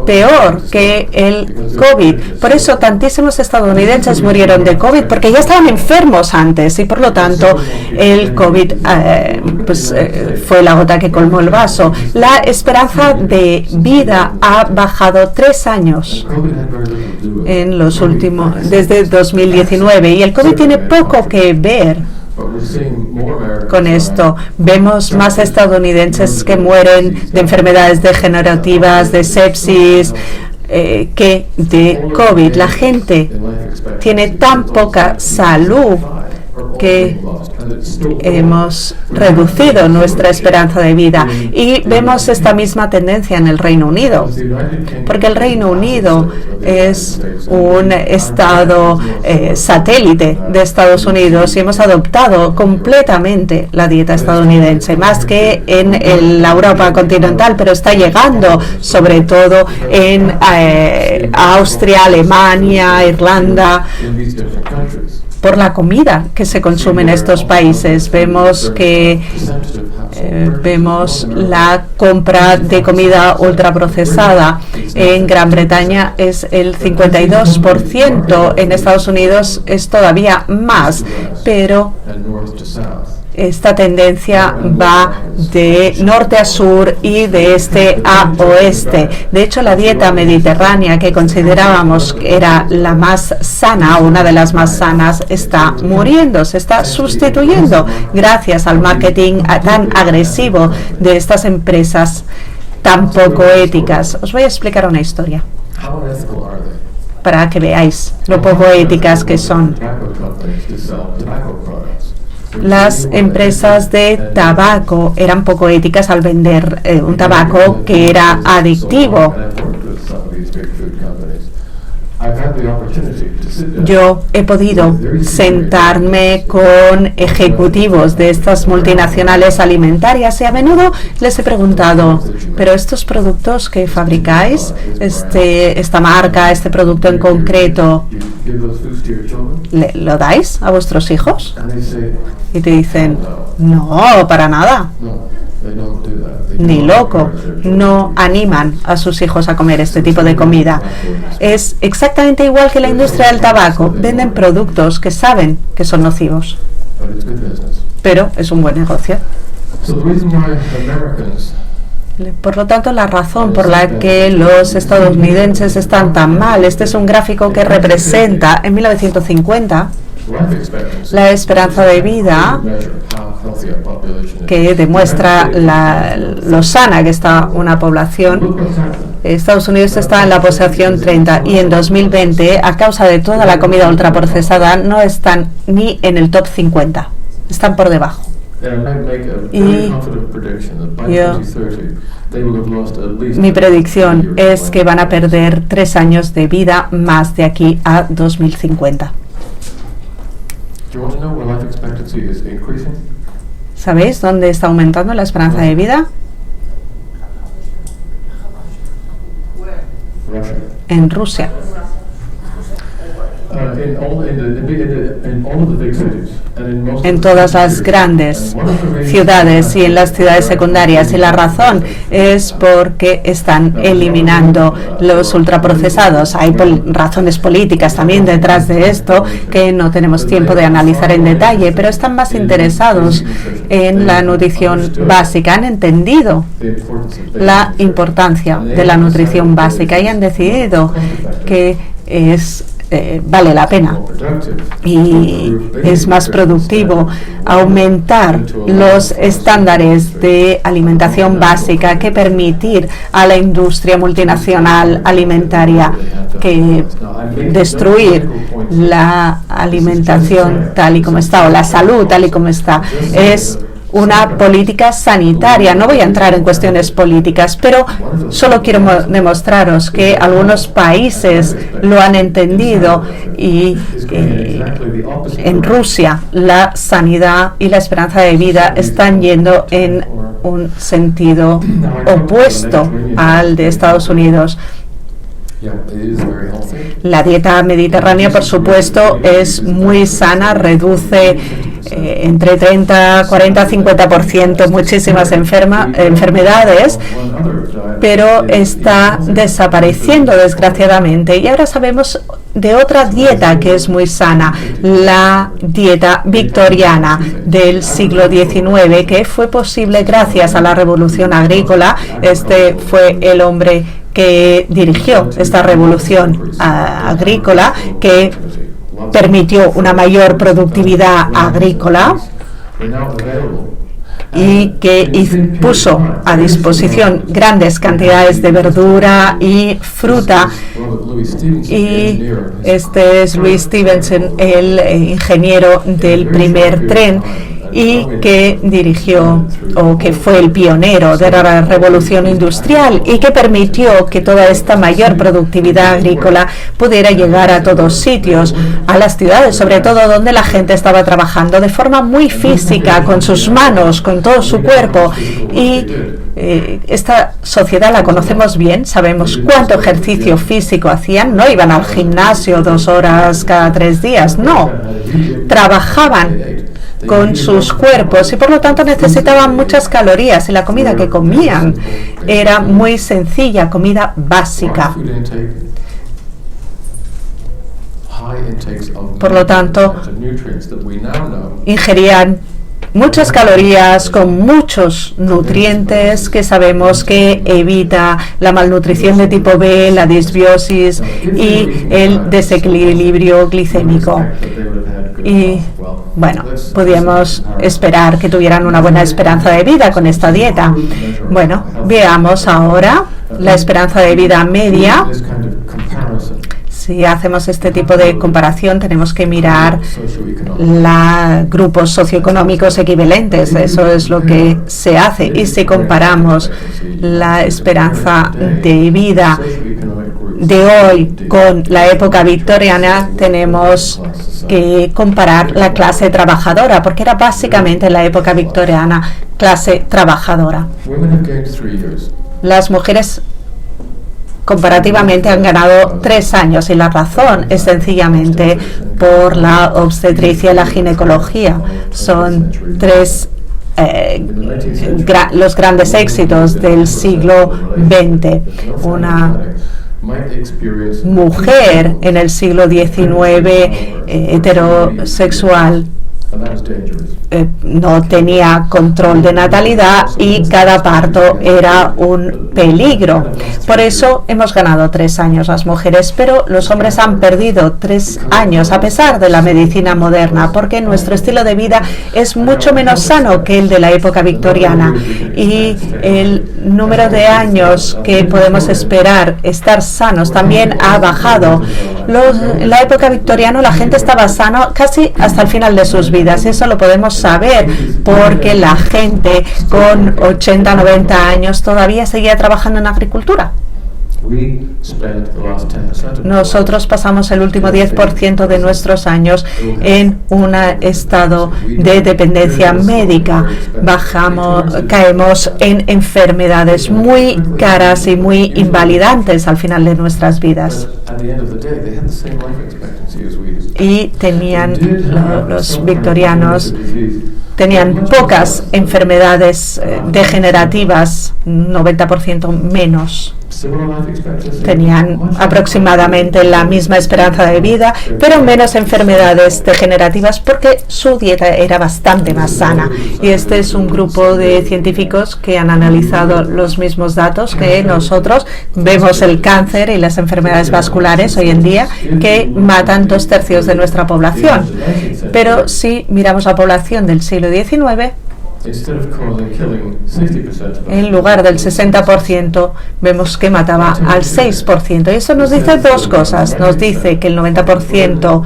peor que el COVID. Por eso tantísimos estadounidenses murieron de COVID, porque ya estaban enfermos antes y por lo tanto el COVID fue la gota que colmó el vaso. La esperanza de vida ha bajado 3 años en los últimos, desde 2019, y el COVID tiene poco que ver con esto. Vemos más estadounidenses que mueren de enfermedades degenerativas, de sepsis, que de COVID. La gente tiene tan poca salud que hemos reducido nuestra esperanza de vida, y vemos esta misma tendencia en el Reino Unido, porque el Reino Unido es un estado satélite de Estados Unidos y hemos adoptado completamente la dieta estadounidense, más que en la Europa continental, pero está llegando sobre todo en Austria, Alemania, Irlanda, por la comida que se consume en estos países. Vemos la compra de comida ultraprocesada. En Gran Bretaña es el 52%, en Estados Unidos es todavía más, pero esta tendencia va de norte a sur y de este a oeste. De hecho, la dieta mediterránea, que considerábamos que era la más sana, una de las más sanas, está muriendo, se está sustituyendo gracias al marketing tan agresivo de estas empresas tan poco éticas. Os voy a explicar una historia para que veáis lo poco éticas que son. Las empresas de tabaco eran poco éticas al vender un tabaco que era adictivo. Yo he podido sentarme con ejecutivos de estas multinacionales alimentarias y a menudo les he preguntado, pero estos productos que fabricáis, esta marca, este producto en concreto, ¿lo dais a vuestros hijos? Y te dicen, no, para nada. Ni loco, no animan a sus hijos a comer este tipo de comida. Es exactamente igual que la industria del tabaco. Venden productos que saben que son nocivos, pero es un buen negocio. Por lo tanto, la razón por la que los estadounidenses están tan mal, este es un gráfico que representa en 1950 la esperanza de vida, que demuestra lo sana que está una población. Estados Unidos está en la posición 30 y en 2020, a causa de toda la comida ultraprocesada, no están ni en el top 50, están por debajo. Y mi predicción es que van a perder 3 años de vida más de aquí a 2050. ¿Sabéis dónde está aumentando la esperanza de vida? En Rusia. En todas las grandes ciudades y en las ciudades secundarias. Y la razón es porque están eliminando los ultraprocesados. Hay razones políticas también detrás de esto que no tenemos tiempo de analizar en detalle, pero están más interesados en la nutrición básica. Han entendido la importancia de la nutrición básica y han decidido que vale la pena y es más productivo aumentar los estándares de alimentación básica que permitir a la industria multinacional alimentaria que destruir la alimentación tal y como está o la salud tal y como está. Es una política sanitaria. No voy a entrar en cuestiones políticas, pero solo quiero demostraros que algunos países lo han entendido y en Rusia la sanidad y la esperanza de vida están yendo en un sentido opuesto al de Estados Unidos. La dieta mediterránea, por supuesto, es muy sana, reduce entre 30, 40, 50% muchísimas enfermedades, pero está desapareciendo desgraciadamente. Y ahora sabemos de otra dieta que es muy sana, la dieta victoriana del siglo XIX, que fue posible gracias a la revolución agrícola. Este fue el hombre que dirigió esta revolución agrícola, que permitió una mayor productividad agrícola y que puso a disposición grandes cantidades de verdura y fruta. Y este es Louis Stevenson, el ingeniero del primer tren, y que dirigió o que fue el pionero de la revolución industrial y que permitió que toda esta mayor productividad agrícola pudiera llegar a todos sitios, a las ciudades, sobre todo donde la gente estaba trabajando de forma muy física, con sus manos, con todo su cuerpo. Y esta sociedad la conocemos bien, sabemos cuánto ejercicio físico hacían. No iban al gimnasio 2 horas cada 3 días, no, trabajaban con sus cuerpos y por lo tanto necesitaban muchas calorías, y la comida que comían era muy sencilla, comida básica. Por lo tanto, ingerían muchas calorías con muchos nutrientes que sabemos que evita la malnutrición de tipo B, la disbiosis y el desequilibrio glicémico. Y bueno, podíamos esperar que tuvieran una buena esperanza de vida con esta dieta. Bueno, veamos ahora la esperanza de vida media. Si hacemos este tipo de comparación, tenemos que mirar los grupos socioeconómicos equivalentes. Eso es lo que se hace. Y si comparamos la esperanza de vida de hoy con la época victoriana, tenemos que comparar la clase trabajadora, porque era básicamente en la época victoriana clase trabajadora. Las mujeres comparativamente han ganado 3 años, y la razón es sencillamente por la obstetricia y la ginecología. Son 3 los grandes éxitos del siglo XX. Una mujer en el siglo XIX heterosexual no tenía control de natalidad y cada parto era un peligro. Por eso hemos ganado 3 años las mujeres, pero los hombres han perdido 3 años a pesar de la medicina moderna, porque nuestro estilo de vida es mucho menos sano que el de la época victoriana, y el número de años que podemos esperar estar sanos también ha bajado. En la época victoriana la gente estaba sana casi hasta el final de sus vidas. Eso lo podemos saber porque la gente con 80, 90 años todavía seguía trabajando en agricultura. Nosotros pasamos el último 10% de nuestros años en un estado de dependencia médica. Caemos en enfermedades muy caras y muy invalidantes al final de nuestras vidas. Y los victorianos tenían pocas enfermedades degenerativas, 90% menos. Tenían aproximadamente la misma esperanza de vida, pero menos enfermedades degenerativas porque su dieta era bastante más sana. Y este es un grupo de científicos que han analizado los mismos datos que nosotros. Vemos el cáncer y las enfermedades vasculares hoy en día que matan 2/3 de nuestra población. Pero si miramos la población del siglo XIX, en lugar del 60%, vemos que mataba al 6%. Y eso nos dice dos cosas. Nos dice que el 90%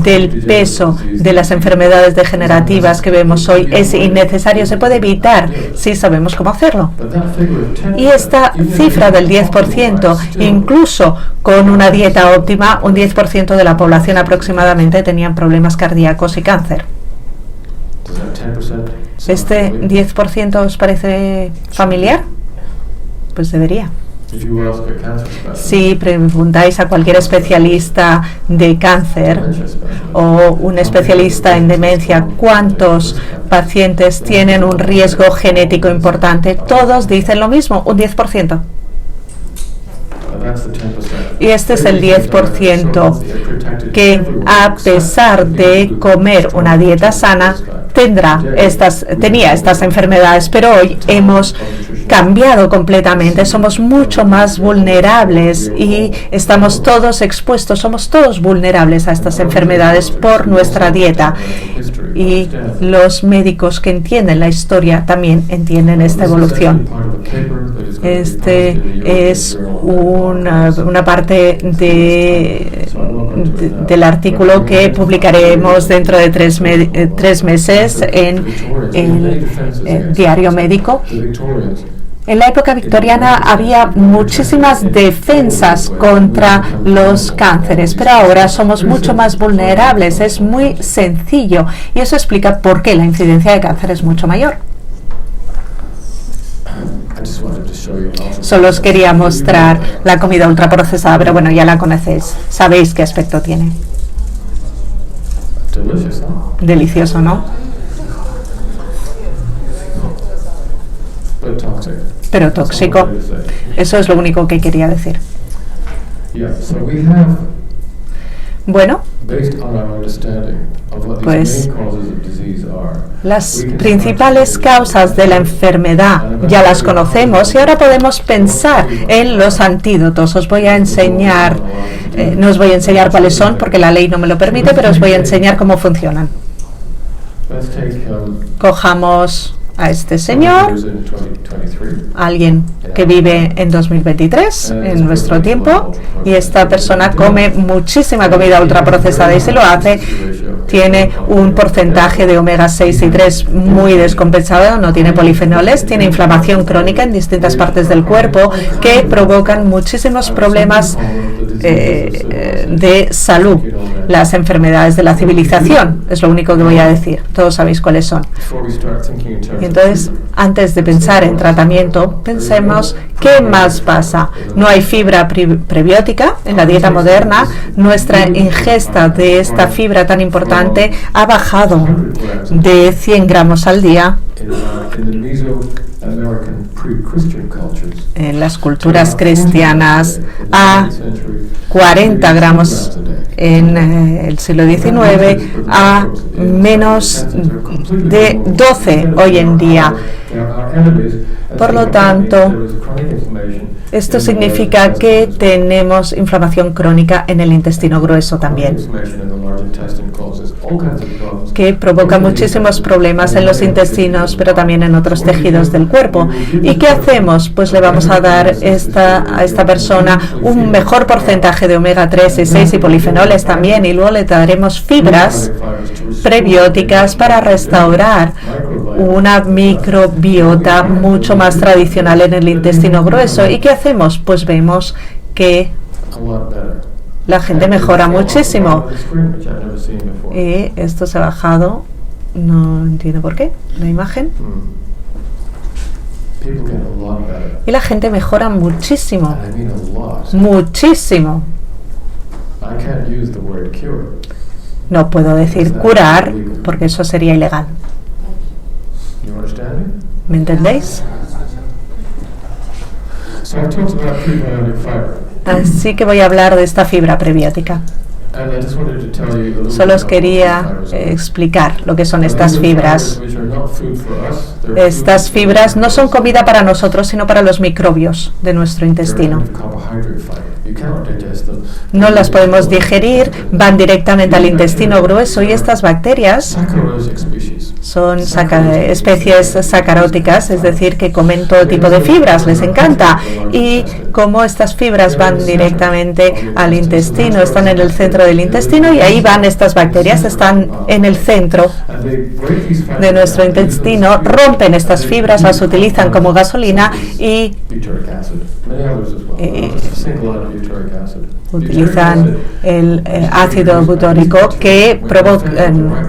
del peso de las enfermedades degenerativas que vemos hoy es innecesario, se puede evitar si sabemos cómo hacerlo. Y esta cifra del 10%, incluso con una dieta óptima, un 10% de la población aproximadamente tenían problemas cardíacos y cáncer. ¿Este 10% os parece familiar? Pues debería. Si preguntáis a cualquier especialista de cáncer o un especialista en demencia cuántos pacientes tienen un riesgo genético importante, todos dicen lo mismo, un 10%. Y este es el 10% que, a pesar de comer una dieta sana, tenía estas enfermedades, pero hoy hemos cambiado completamente, somos mucho más vulnerables y estamos todos expuestos, somos todos vulnerables a estas enfermedades por nuestra dieta. Y los médicos que entienden la historia también entienden esta evolución. Este es una parte del artículo que publicaremos dentro de 3 meses en el Diario Médico. En la época victoriana había muchísimas defensas contra los cánceres, pero ahora somos mucho más vulnerables. Es muy sencillo y eso explica por qué la incidencia de cáncer es mucho mayor. Solo os quería mostrar la comida ultraprocesada, pero bueno, ya la conocéis. Sabéis qué aspecto tiene. Delicioso, ¿no? Pero tóxico. Eso es lo único que quería decir. Bueno, pues las principales causas de la enfermedad ya las conocemos y ahora podemos pensar en los antídotos. Os voy a enseñar, no os voy a enseñar cuáles son porque la ley no me lo permite, pero os voy a enseñar cómo funcionan. Cojamos a este señor, alguien que vive en 2023, en nuestro tiempo, y esta persona come muchísima comida ultraprocesada y si lo hace, tiene un porcentaje de omega 6 y 3 muy descompensado, no tiene polifenoles, tiene inflamación crónica en distintas partes del cuerpo que provocan muchísimos problemas de salud. Las enfermedades de la civilización, es lo único que voy a decir, todos sabéis cuáles son. Y entonces, antes de pensar en tratamiento, pensemos qué más pasa. No hay fibra prebiótica en la dieta moderna, nuestra ingesta de esta fibra tan importante ha bajado de 100 gramos al día. En las culturas cristianas a 40 gramos en el siglo XIX, a menos de 12 hoy en día. Por lo tanto, esto significa que tenemos inflamación crónica en el intestino grueso también, que provoca muchísimos problemas en los intestinos, pero también en otros tejidos del cuerpo. ¿Y qué hacemos? Pues le vamos a dar a esta persona un mejor porcentaje de omega 3 y 6 y polifenoles también, y luego le daremos fibras prebióticas para restaurar una microbiota mucho más tradicional en el intestino grueso. ¿Y qué hacemos? Pues vemos que la gente mejora muchísimo. Y esto se ha bajado, no entiendo por qué, la imagen. Y la gente mejora muchísimo, muchísimo. No puedo decir curar porque eso sería ilegal. ¿Me entendéis? Así que voy a hablar de esta fibra prebiótica. Solo os quería explicar lo que son estas fibras. Estas fibras no son comida para nosotros, sino para los microbios de nuestro intestino. No las podemos digerir, van directamente al intestino grueso y estas bacterias son especies sacaróticas, es decir, que comen todo tipo de fibras, les encanta. Y como estas fibras van directamente al intestino, están en el centro del intestino y ahí van estas bacterias, están en el centro de nuestro intestino, rompen estas fibras, las utilizan como gasolina y utilizan el ácido butórico que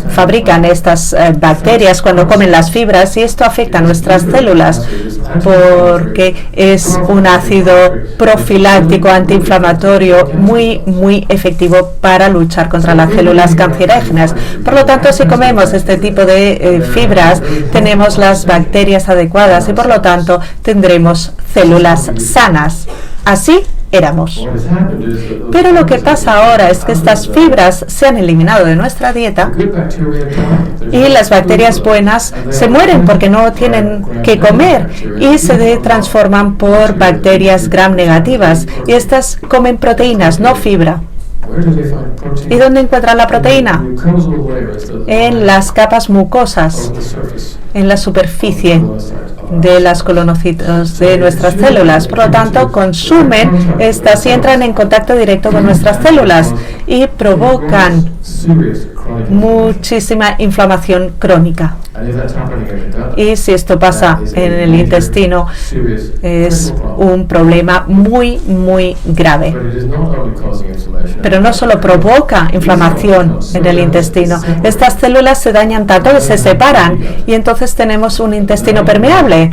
fabrican estas bacterias cuando comen las fibras, y esto afecta a nuestras células porque es un ácido profiláctico antiinflamatorio muy efectivo para luchar contra las células cancerígenas. Por lo tanto, si comemos este tipo de fibras, tenemos las bacterias adecuadas y por lo tanto tendremos células sanas. Así éramos. Pero lo que pasa ahora es que estas fibras se han eliminado de nuestra dieta y las bacterias buenas se mueren porque no tienen que comer y se transforman por bacterias gram negativas, y estas comen proteínas, no fibra. ¿Y dónde encuentran la proteína? En las capas mucosas, en la superficie de las colonocitos de nuestras células. Por lo tanto, consumen estas y entran en contacto directo con nuestras células y provocan muchísima inflamación crónica. Y si esto pasa en el intestino, es un problema muy grave. Pero no solo provoca inflamación en el intestino, estas células se dañan tanto que se separan y entonces tenemos un intestino permeable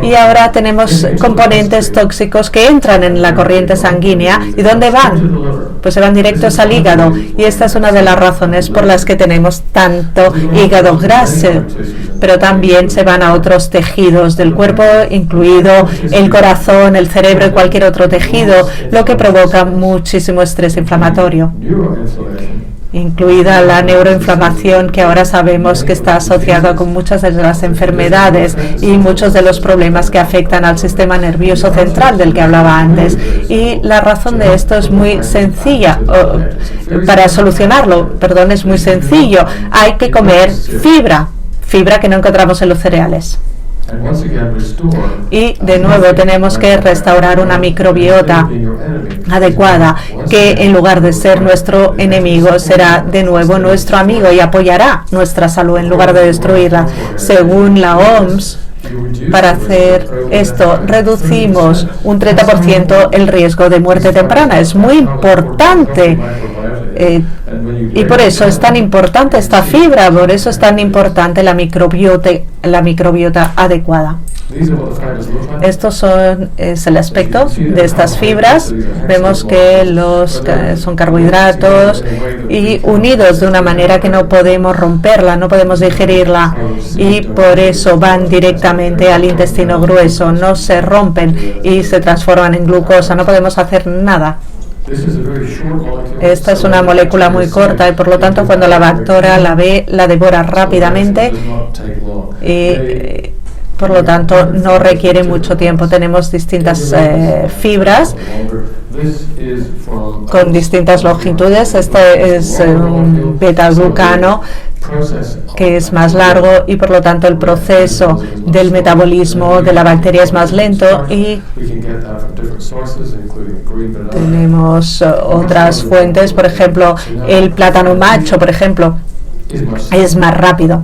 y ahora tenemos componentes tóxicos que entran en la corriente sanguínea. ¿Y dónde van? Pues se van directos al hígado, y esta es una de las razones por las que tenemos tanto hígado graso, pero también se van a otros tejidos del cuerpo, incluido el corazón, el cerebro y cualquier otro tejido, lo que provoca muchísimo estrés inflamatorio, incluida la neuroinflamación, que ahora sabemos que está asociada con muchas de las enfermedades y muchos de los problemas que afectan al sistema nervioso central del que hablaba antes. Y la razón de esto es muy sencilla, para solucionarlo, es muy sencillo. Hay que comer fibra que no encontramos en los cereales. Y de nuevo tenemos que restaurar una microbiota adecuada, que en lugar de ser nuestro enemigo será de nuevo nuestro amigo y apoyará nuestra salud en lugar de destruirla. Según la OMS, para hacer esto reducimos un 30% el riesgo de muerte temprana. Es muy importante. Y por eso es tan importante esta fibra, por eso es tan importante la microbiota adecuada. Estos es el aspecto de estas fibras. Vemos que son carbohidratos y unidos de una manera que no podemos romperla, no podemos digerirla, y por eso van directamente al intestino grueso, no se rompen y se transforman en glucosa, no podemos hacer nada. Esta es una molécula muy corta y por lo tanto cuando la bacteria la ve, la devora rápidamente y por lo tanto no requiere mucho tiempo. Tenemos distintas fibras con distintas longitudes. Este es un beta-glucano que es más largo y por lo tanto el proceso del metabolismo de la bacteria es más lento, y tenemos otras fuentes, por ejemplo el plátano macho, por ejemplo, es más rápido.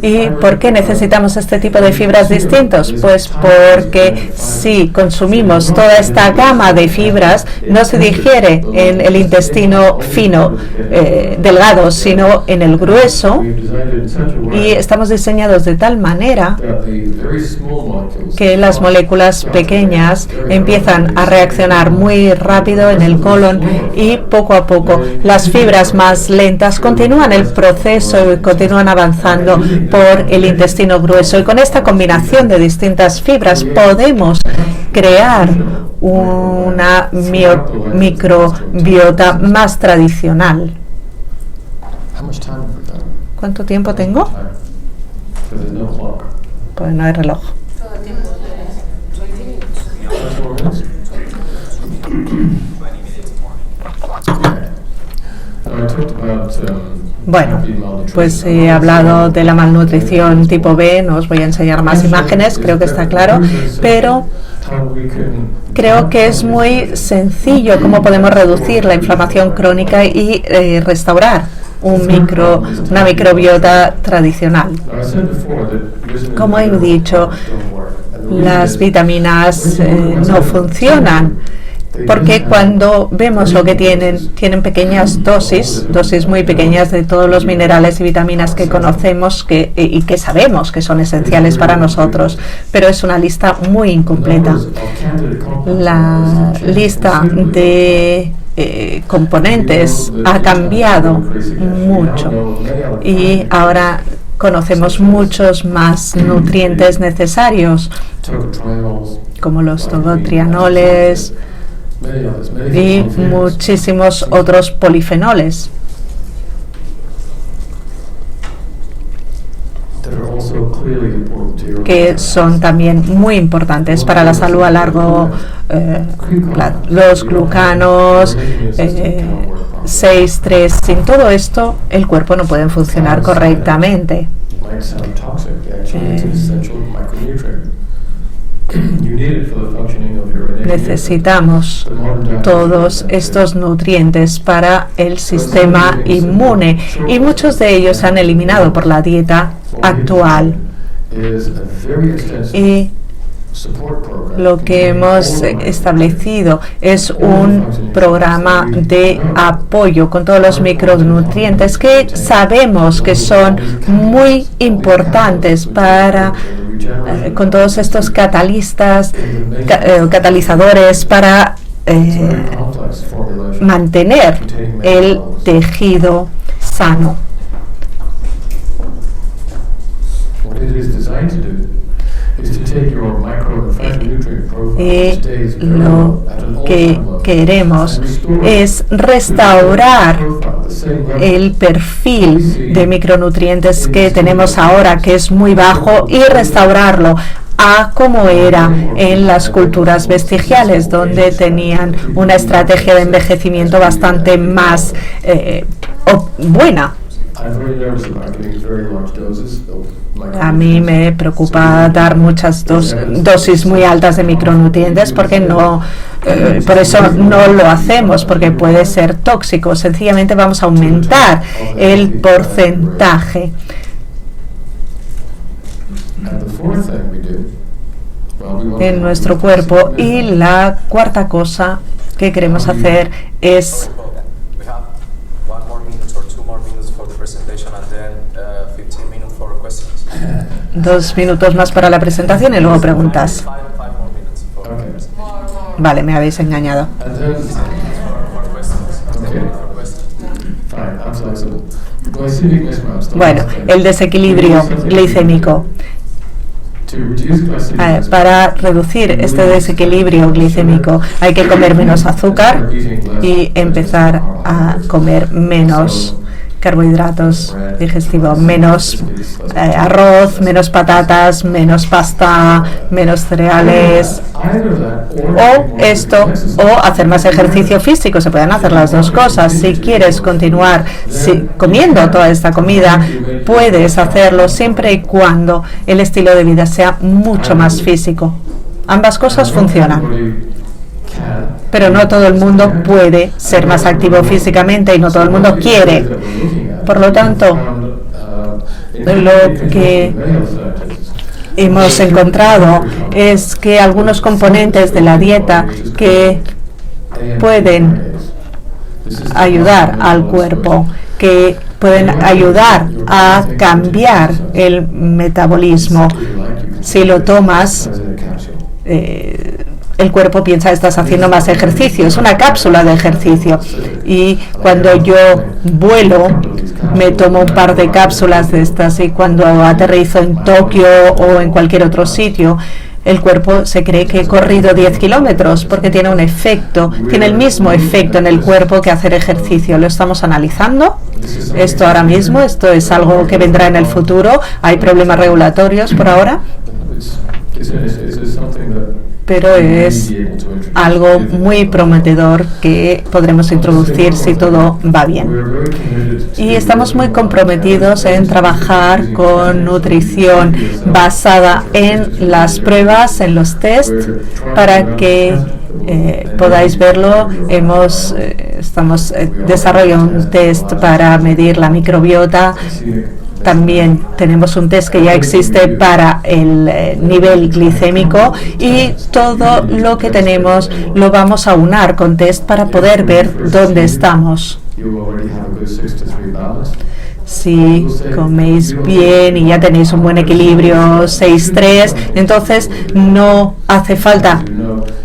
¿Y por qué necesitamos este tipo de fibras distintos? Pues porque si consumimos toda esta gama de fibras, no se digiere en el intestino fino, delgado, sino en el grueso, y estamos diseñados de tal manera que las moléculas pequeñas empiezan a reaccionar muy rápido en el colon y poco a poco las fibras más lentas continúan el proceso y continúan avanzando por el intestino grueso. Y con esta combinación de distintas fibras podemos crear una microbiota más tradicional. ¿Cuánto tiempo tengo? Pues no hay reloj. Bueno, pues he hablado de la malnutrición tipo B, no os voy a enseñar más imágenes, creo que está claro, pero creo que es muy sencillo cómo podemos reducir la inflamación crónica y restaurar una microbiota tradicional. Como he dicho, las vitaminas no funcionan, porque cuando vemos lo que tienen pequeñas dosis muy pequeñas de todos los minerales y vitaminas que conocemos y que sabemos que son esenciales para nosotros, pero es una lista muy incompleta. La lista de componentes ha cambiado mucho y ahora conocemos muchos más nutrientes necesarios, como los tocotrienoles y muchísimos otros polifenoles que son también muy importantes para la salud a largo plazo. Los glucanos, 6, 3, sin todo esto el cuerpo no puede funcionar correctamente. Necesitamos todos estos nutrientes para el sistema inmune y muchos de ellos se han eliminado por la dieta actual. Y lo que hemos establecido es un programa de apoyo con todos los micronutrientes que sabemos que son muy importantes para con todos estos catalizadores para mantener el tejido sano. Y lo que queremos es restaurar el perfil de micronutrientes que tenemos ahora, que es muy bajo, y restaurarlo a como era en las culturas vestigiales, donde tenían una estrategia de envejecimiento bastante más buena. A mí me preocupa dar muchas dosis muy altas de micronutrientes porque por eso no lo hacemos, porque puede ser tóxico. Sencillamente vamos a aumentar el porcentaje. En nuestro cuerpo. Y la cuarta cosa que queremos hacer es 2 minutos más para la presentación y luego preguntas. Vale, me habéis engañado. Bueno, el desequilibrio glicémico. Para reducir este desequilibrio glicémico hay que comer menos azúcar y empezar a comer menos carbohidratos digestivos, menos arroz, menos patatas, menos pasta, menos cereales, o hacer más ejercicio físico. Se pueden hacer las dos cosas. Si quieres continuar comiendo toda esta comida, puedes hacerlo siempre y cuando el estilo de vida sea mucho más físico. Ambas cosas funcionan. Pero no todo el mundo puede ser más activo físicamente y no todo el mundo quiere. Por lo tanto, lo que hemos encontrado es que algunos componentes de la dieta que pueden ayudar al cuerpo, que pueden ayudar a cambiar el metabolismo. Si lo tomas, el cuerpo piensa que estás haciendo más ejercicio. Es una cápsula de ejercicio. Y cuando yo vuelo, me tomo un par de cápsulas de estas, y cuando aterrizo en Tokio o en cualquier otro sitio, el cuerpo se cree que he corrido 10 kilómetros porque tiene un efecto, tiene el mismo efecto en el cuerpo que hacer ejercicio. Lo estamos analizando. Esto ahora mismo, esto es algo que vendrá en el futuro. Hay problemas regulatorios por ahora, pero es algo muy prometedor que podremos introducir si todo va bien. Y estamos muy comprometidos en trabajar con nutrición basada en las pruebas, en los test, para que podáis verlo. Estamos desarrollando un test para medir la microbiota. También tenemos un test que ya existe para el nivel glicémico, y todo lo que tenemos lo vamos a unar con test para poder ver dónde estamos. Si coméis bien y ya tenéis un buen equilibrio 6-3, entonces no hace falta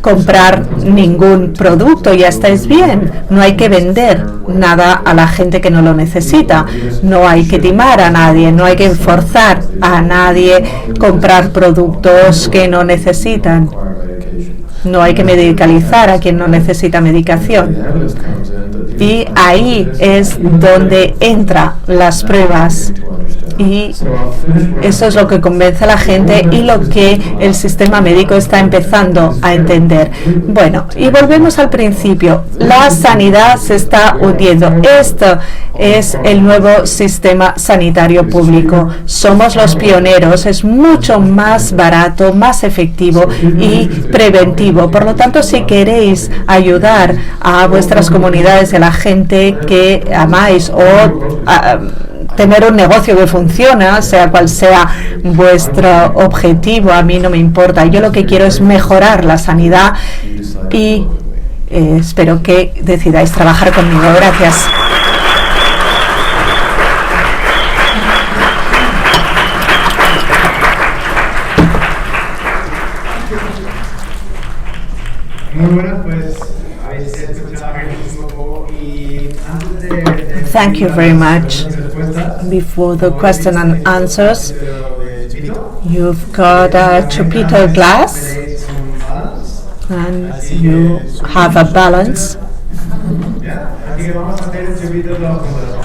comprar ningún producto, ya estáis bien. No hay que vender nada a la gente que no lo necesita, no hay que timar a nadie, no hay que forzar a nadie comprar productos que no necesitan. No hay que medicalizar a quien no necesita medicación. Y ahí es donde entran las pruebas. Y eso es lo que convence a la gente y lo que el sistema médico está empezando a entender. Bueno, y volvemos al principio. La sanidad se está hundiendo. Esto es el nuevo sistema sanitario público. Somos los pioneros. Es mucho más barato, más efectivo y preventivo. Por lo tanto, si queréis ayudar a vuestras comunidades, a la gente que amáis, o tener un negocio que funciona, sea cual sea vuestro objetivo, a mí no me importa. Yo lo que quiero es mejorar la sanidad, y espero que decidáis trabajar conmigo. Gracias. Muy buenas, pues habéis escuchado un poco, y antes de Thank you very much. Before the question and answers, you've got a chupito glass and you have a balance. Así que vamos a hacer un chupito todos juntos.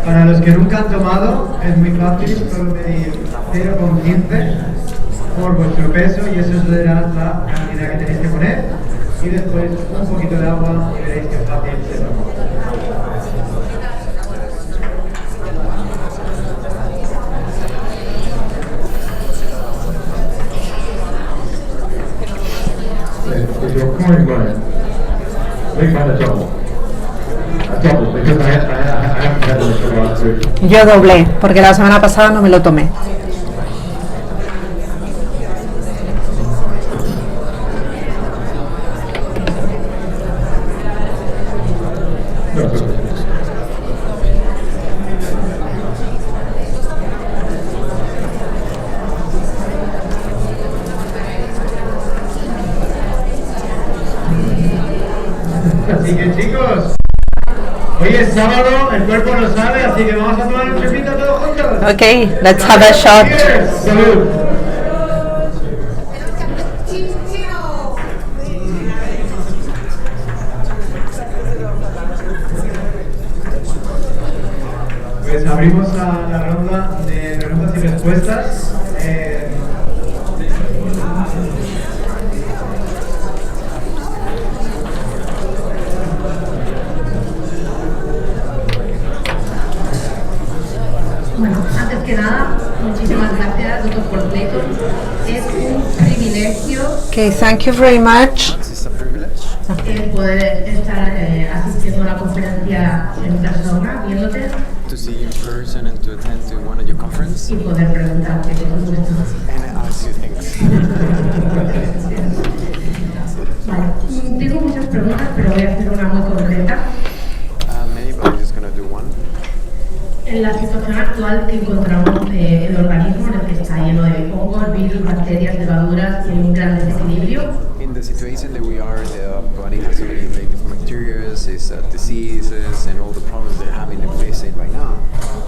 Para los que nunca han tomado, es muy fácil, solo pedir 0,15 por vuestro peso, y eso es la cantidad que tenéis que poner, y después un poquito de agua y veréis que fácil se toma. If you're pouring money, make mine a double. A double, because I haven't had this for the last 3 weeks. Yo doblé, porque la semana pasada no me lo tomé. No, it's okay. Así que chicos, hoy es sábado, el cuerpo no sabe, así que vamos a tomar un chupito todos juntos. Okay, let's have a shot. Cheers. Salud. Pues abrimos la ronda de preguntas y respuestas. Bueno, antes que nada, muchísimas gracias, Dr. Paul Clayton. Es un privilegio Okay, thank you very much. It's a privilege el poder estar asistiendo a una conferencia en persona, viéndote, To see you in person and to attend to one of your conferences y poder preguntarte, por supuesto. and ask you things. Vale, tengo muchas preguntas, pero voy a hacer una muy concreta. Maybe, but I'm just gonna do one. En la situación actual que encontramos el organismo en el que está lleno de hongos, virus, bacterias, levaduras y un gran desequilibrio, In the situation that we are, the body has so many like different bacteria, diseases, and all the problems they're having to face it right now.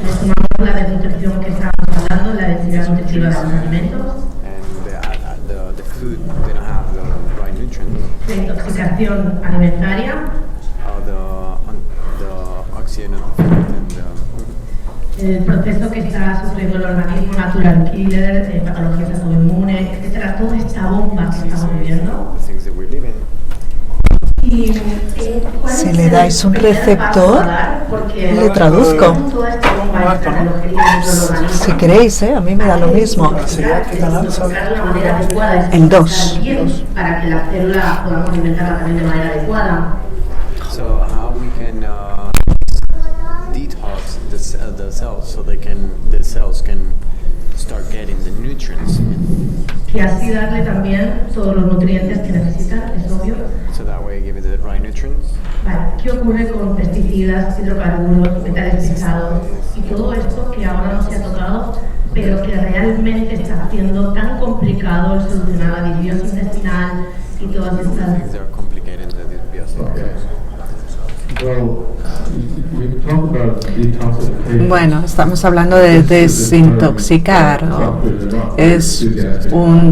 le sumamos la desnutrición que estábamos hablando, la densidad nutritiva de los alimentos, And the food they don't have the right nutrients. la intoxicación alimentaria, The oxygen of the food and el proceso que está sufriendo el organismo, natural killer, patologías autoinmunes, etcétera, toda esta bomba que estamos viviendo. the things that we're living. Y, ¿cuál Si es le el dais un primer receptor, paso a dar? Porque le traduzco. toda esta bomba esta relojería dentro del organismo. Si queréis, a mí me da lo mismo. Encontrar la manera adecuada de El 2. para que la célula podamos alimentarla también de manera adecuada. So how we can detox the cells so the cells can start getting the nutrients, Y así darle también todos los nutrientes que necesitan, es obvio. so that way give it the right nutrients. Vale, ¿qué ocurre con pesticidas, hidrocarburos, metales pesados y todo esto que ahora no se ha tocado, pero que realmente está haciendo tan complicado el solucionar la disbiosis intestinal y todas estas... Things that are complicated in the dysbiosis. Well, we talk about detoxification. Bueno, estamos hablando de desintoxicar. Es un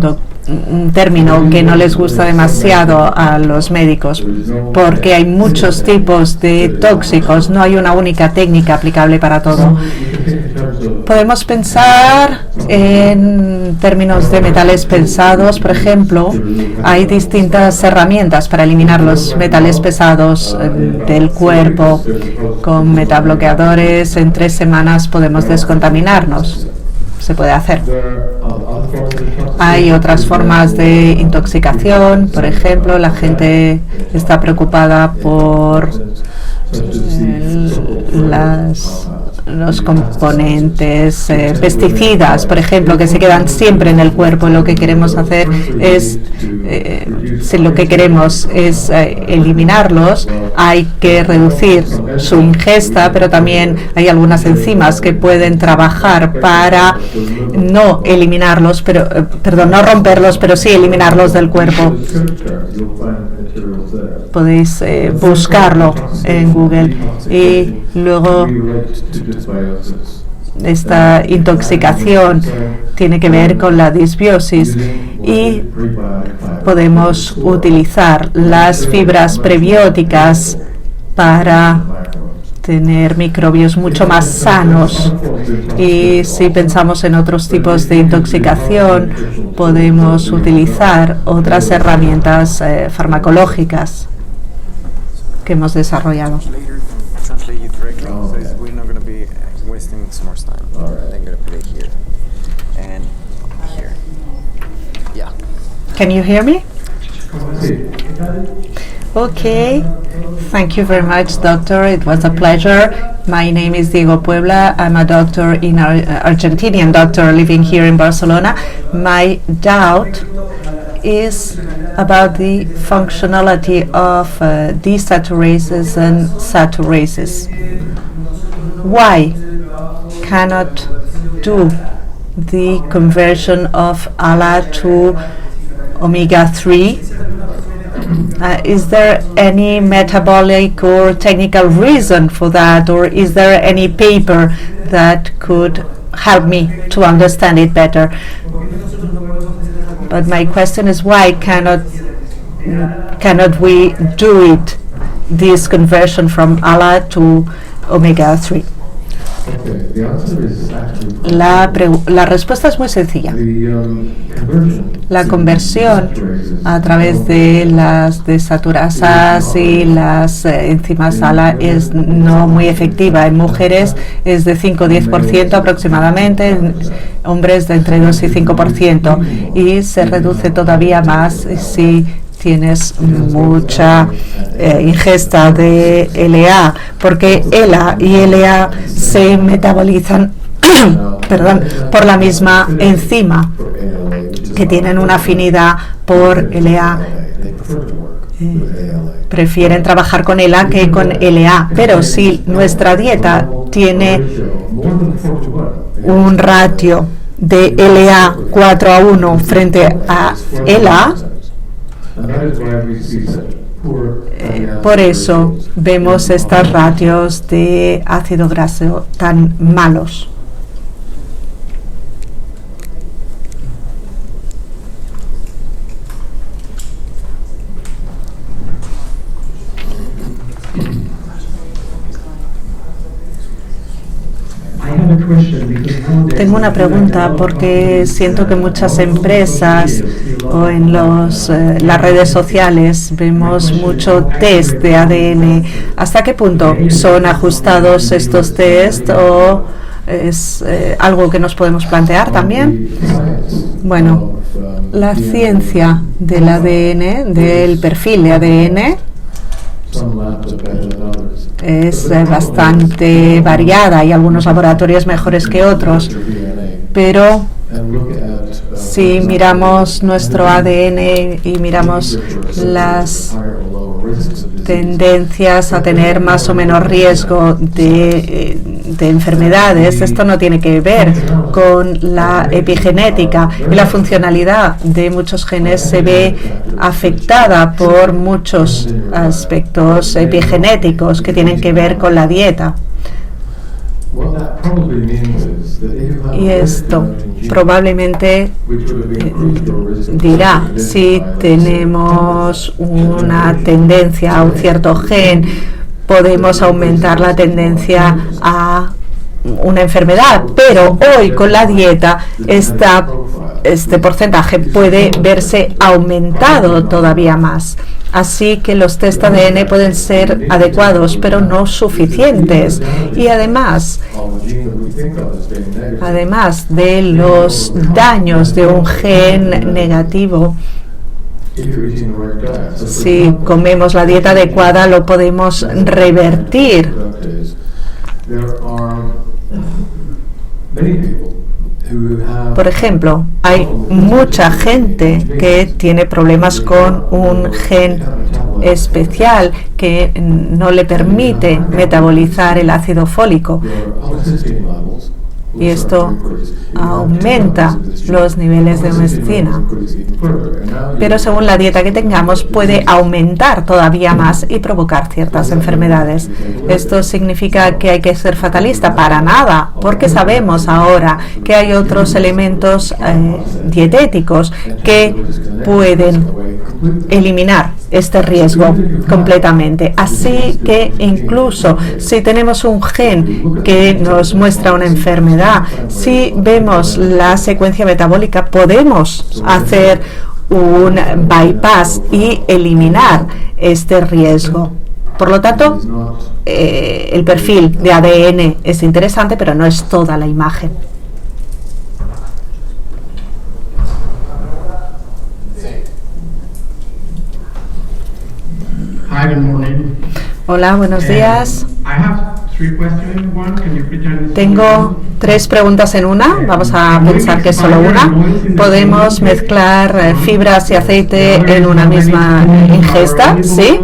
término que no les gusta demasiado a los médicos porque hay muchos tipos de tóxicos, no hay una única técnica aplicable para todo. Podemos pensar en términos de metales pesados, por ejemplo, hay distintas herramientas para eliminar los metales pesados del cuerpo. Con metabloqueadores en 3 semanas podemos descontaminarnos. Se puede hacer. Hay otras formas de intoxicación, por ejemplo, la gente está preocupada por los componentes pesticidas, por ejemplo, que se quedan siempre en el cuerpo. Lo que queremos hacer es, si lo que queremos es eliminarlos, hay que reducir su ingesta, pero también hay algunas enzimas que pueden trabajar para no eliminarlos, pero no romperlos, pero sí eliminarlos del cuerpo. Podéis buscarlo en Google. Y luego esta intoxicación tiene que ver con la disbiosis y podemos utilizar las fibras prebióticas para tener microbios mucho más sanos. Y si pensamos en otros tipos de intoxicación, podemos utilizar otras herramientas farmacológicas que hemos desarrollado. Translate it directly, so we're not going to be wasting so much time. I'm going to put it here and here. Yeah. Can you hear me? Okay. Thank you very much, doctor. It was a pleasure. My name is Diego Puebla. I'm a doctor in Argentinian doctor living here in Barcelona. My doubt is about the functionality of desaturases and saturases. Why cannot do the conversion of ALA to omega-3? Is there any metabolic or technical reason for that, or is there any paper that could help me to understand it better? But my question is, why cannot we do it, this conversion from ALA to omega-3? La respuesta es muy sencilla. La conversión a través de las desaturasas y las enzimas ALA es no muy efectiva. En mujeres es de 5-10% aproximadamente, en hombres de entre 2 y 5%, y se reduce todavía más si tienes mucha ingesta de LA, porque ELA y LA se metabolizan perdón, por la misma enzima, que tienen una afinidad por LA. Prefieren trabajar con ELA que con LA, pero si nuestra dieta tiene un ratio de LA 4:1 frente a ELA, por eso vemos estos ratios de ácido graso tan malos. Tengo una pregunta porque siento que muchas empresas o en las redes sociales vemos mucho test de ADN. ¿Hasta qué punto son ajustados estos test o es algo que nos podemos plantear también? Bueno, la ciencia del ADN, del perfil de ADN, es bastante variada. Hay algunos laboratorios mejores que otros, pero si miramos nuestro ADN y miramos las tendencias a tener más o menos riesgo de enfermedades, esto no tiene que ver con la epigenética, y la funcionalidad de muchos genes se ve afectada por muchos aspectos epigenéticos que tienen que ver con la dieta. Y esto probablemente dirá, si tenemos una tendencia a un cierto gen, podemos aumentar la tendencia a una enfermedad, pero hoy con la dieta este porcentaje puede verse aumentado todavía más. Así que los test ADN pueden ser adecuados, pero no suficientes. Y además de los daños de un gen negativo, si comemos la dieta adecuada, lo podemos revertir. Por ejemplo, hay mucha gente que tiene problemas con un gen especial que no le permite metabolizar el ácido fólico, y esto aumenta los niveles de homeostina. Pero según la dieta que tengamos, puede aumentar todavía más y provocar ciertas enfermedades. ¿Esto significa que hay que ser fatalista? Para nada, porque sabemos ahora que hay otros elementos dietéticos que pueden eliminar este riesgo completamente. Así que incluso si tenemos un gen que nos muestra una enfermedad, si vemos la secuencia metabólica, podemos hacer un bypass y eliminar este riesgo. Por lo tanto, el perfil de ADN es interesante, pero no es toda la imagen. Hola, buenos días. Tengo 3 preguntas en una. Vamos a pensar que es solo una. ¿Podemos mezclar fibras y aceite en una misma ingesta? ¿Sí?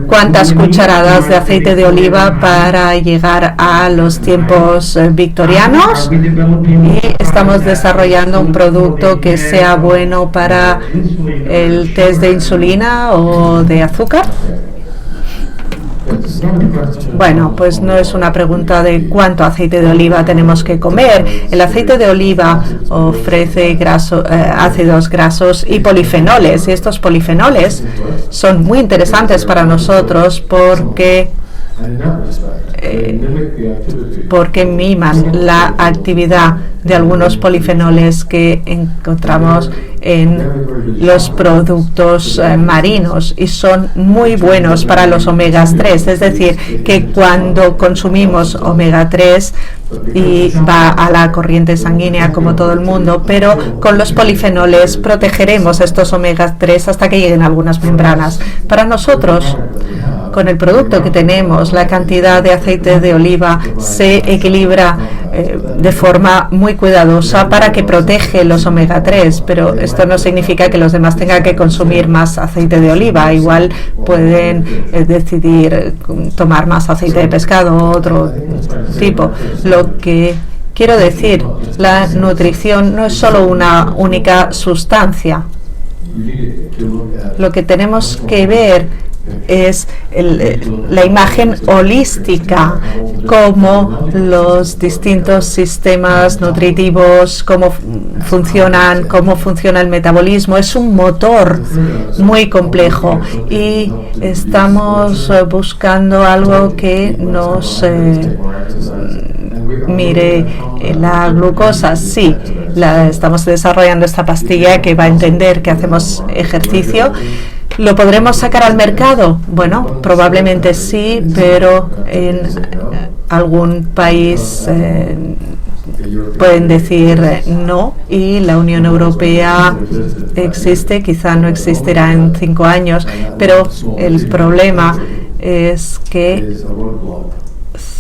¿Cuántas cucharadas de aceite de oliva para llegar a los tiempos victorianos? Y estamos desarrollando un producto que sea bueno para el test de insulina o de azúcar. Bueno, pues no es una pregunta de cuánto aceite de oliva tenemos que comer. El aceite de oliva ofrece ácidos grasos y polifenoles, y estos polifenoles son muy interesantes para nosotros porque porque miman la actividad de algunos polifenoles que encontramos en los productos marinos y son muy buenos para los omegas 3, es decir, que cuando consumimos omega 3 y va a la corriente sanguínea como todo el mundo, pero con los polifenoles protegeremos estos omega 3 hasta que lleguen a algunas membranas. Para nosotros, con el producto que tenemos, la cantidad de aceite de oliva se equilibra de forma muy cuidadosa para que protege los omega 3, pero esto no significa que los demás tengan que consumir más aceite de oliva. Igual pueden decidir tomar más aceite de pescado o otro tipo. Lo que quiero decir, la nutrición no es solo una única sustancia. Lo que tenemos que ver es la imagen holística, como los distintos sistemas nutritivos, cómo funciona el metabolismo. Es un motor muy complejo y estamos buscando algo que nos mire la glucosa. Sí, estamos desarrollando esta pastilla que va a entender que hacemos ejercicio. ¿Lo podremos sacar al mercado? Bueno, probablemente sí, pero en algún país pueden decir no, y la Unión Europea existe, quizá no existirá en 5 años, pero el problema es que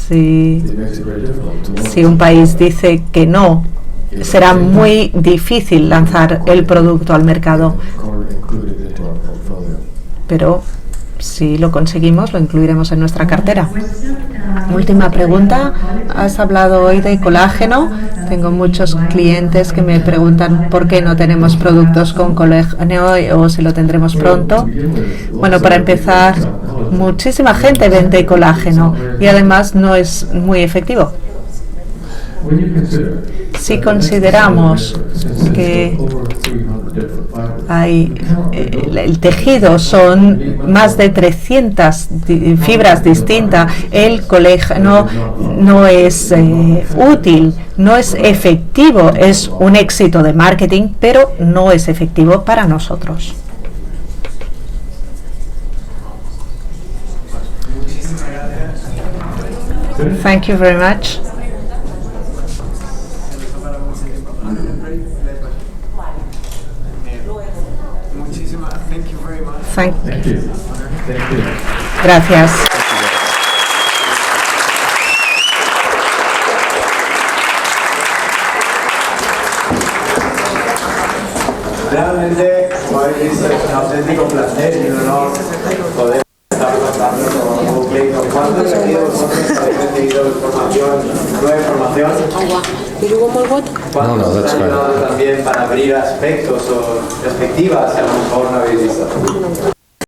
si un país dice que no, será muy difícil lanzar el producto al mercado. Pero si lo conseguimos, lo incluiremos en nuestra cartera. Última pregunta. Has hablado hoy de colágeno. Tengo muchos clientes que me preguntan por qué no tenemos productos con colágeno o si lo tendremos pronto. Bueno, para empezar, muchísima gente vende colágeno y además no es muy efectivo. Si consideramos que el tejido son más de 300 fibras distintas, el colágeno no es útil, no es efectivo, es un éxito de marketing, pero no es efectivo para nosotros. Thank you very much. Thank you. Gracias. Realmente, como habéis visto, es un auténtico placer y un honor poder estar contando con Google. ¿Cuánto habéis recibido nueva información? ¿Cuánto os ha ayudado también para abrir aspectos o perspectivas que a lo mejor no habéis visto?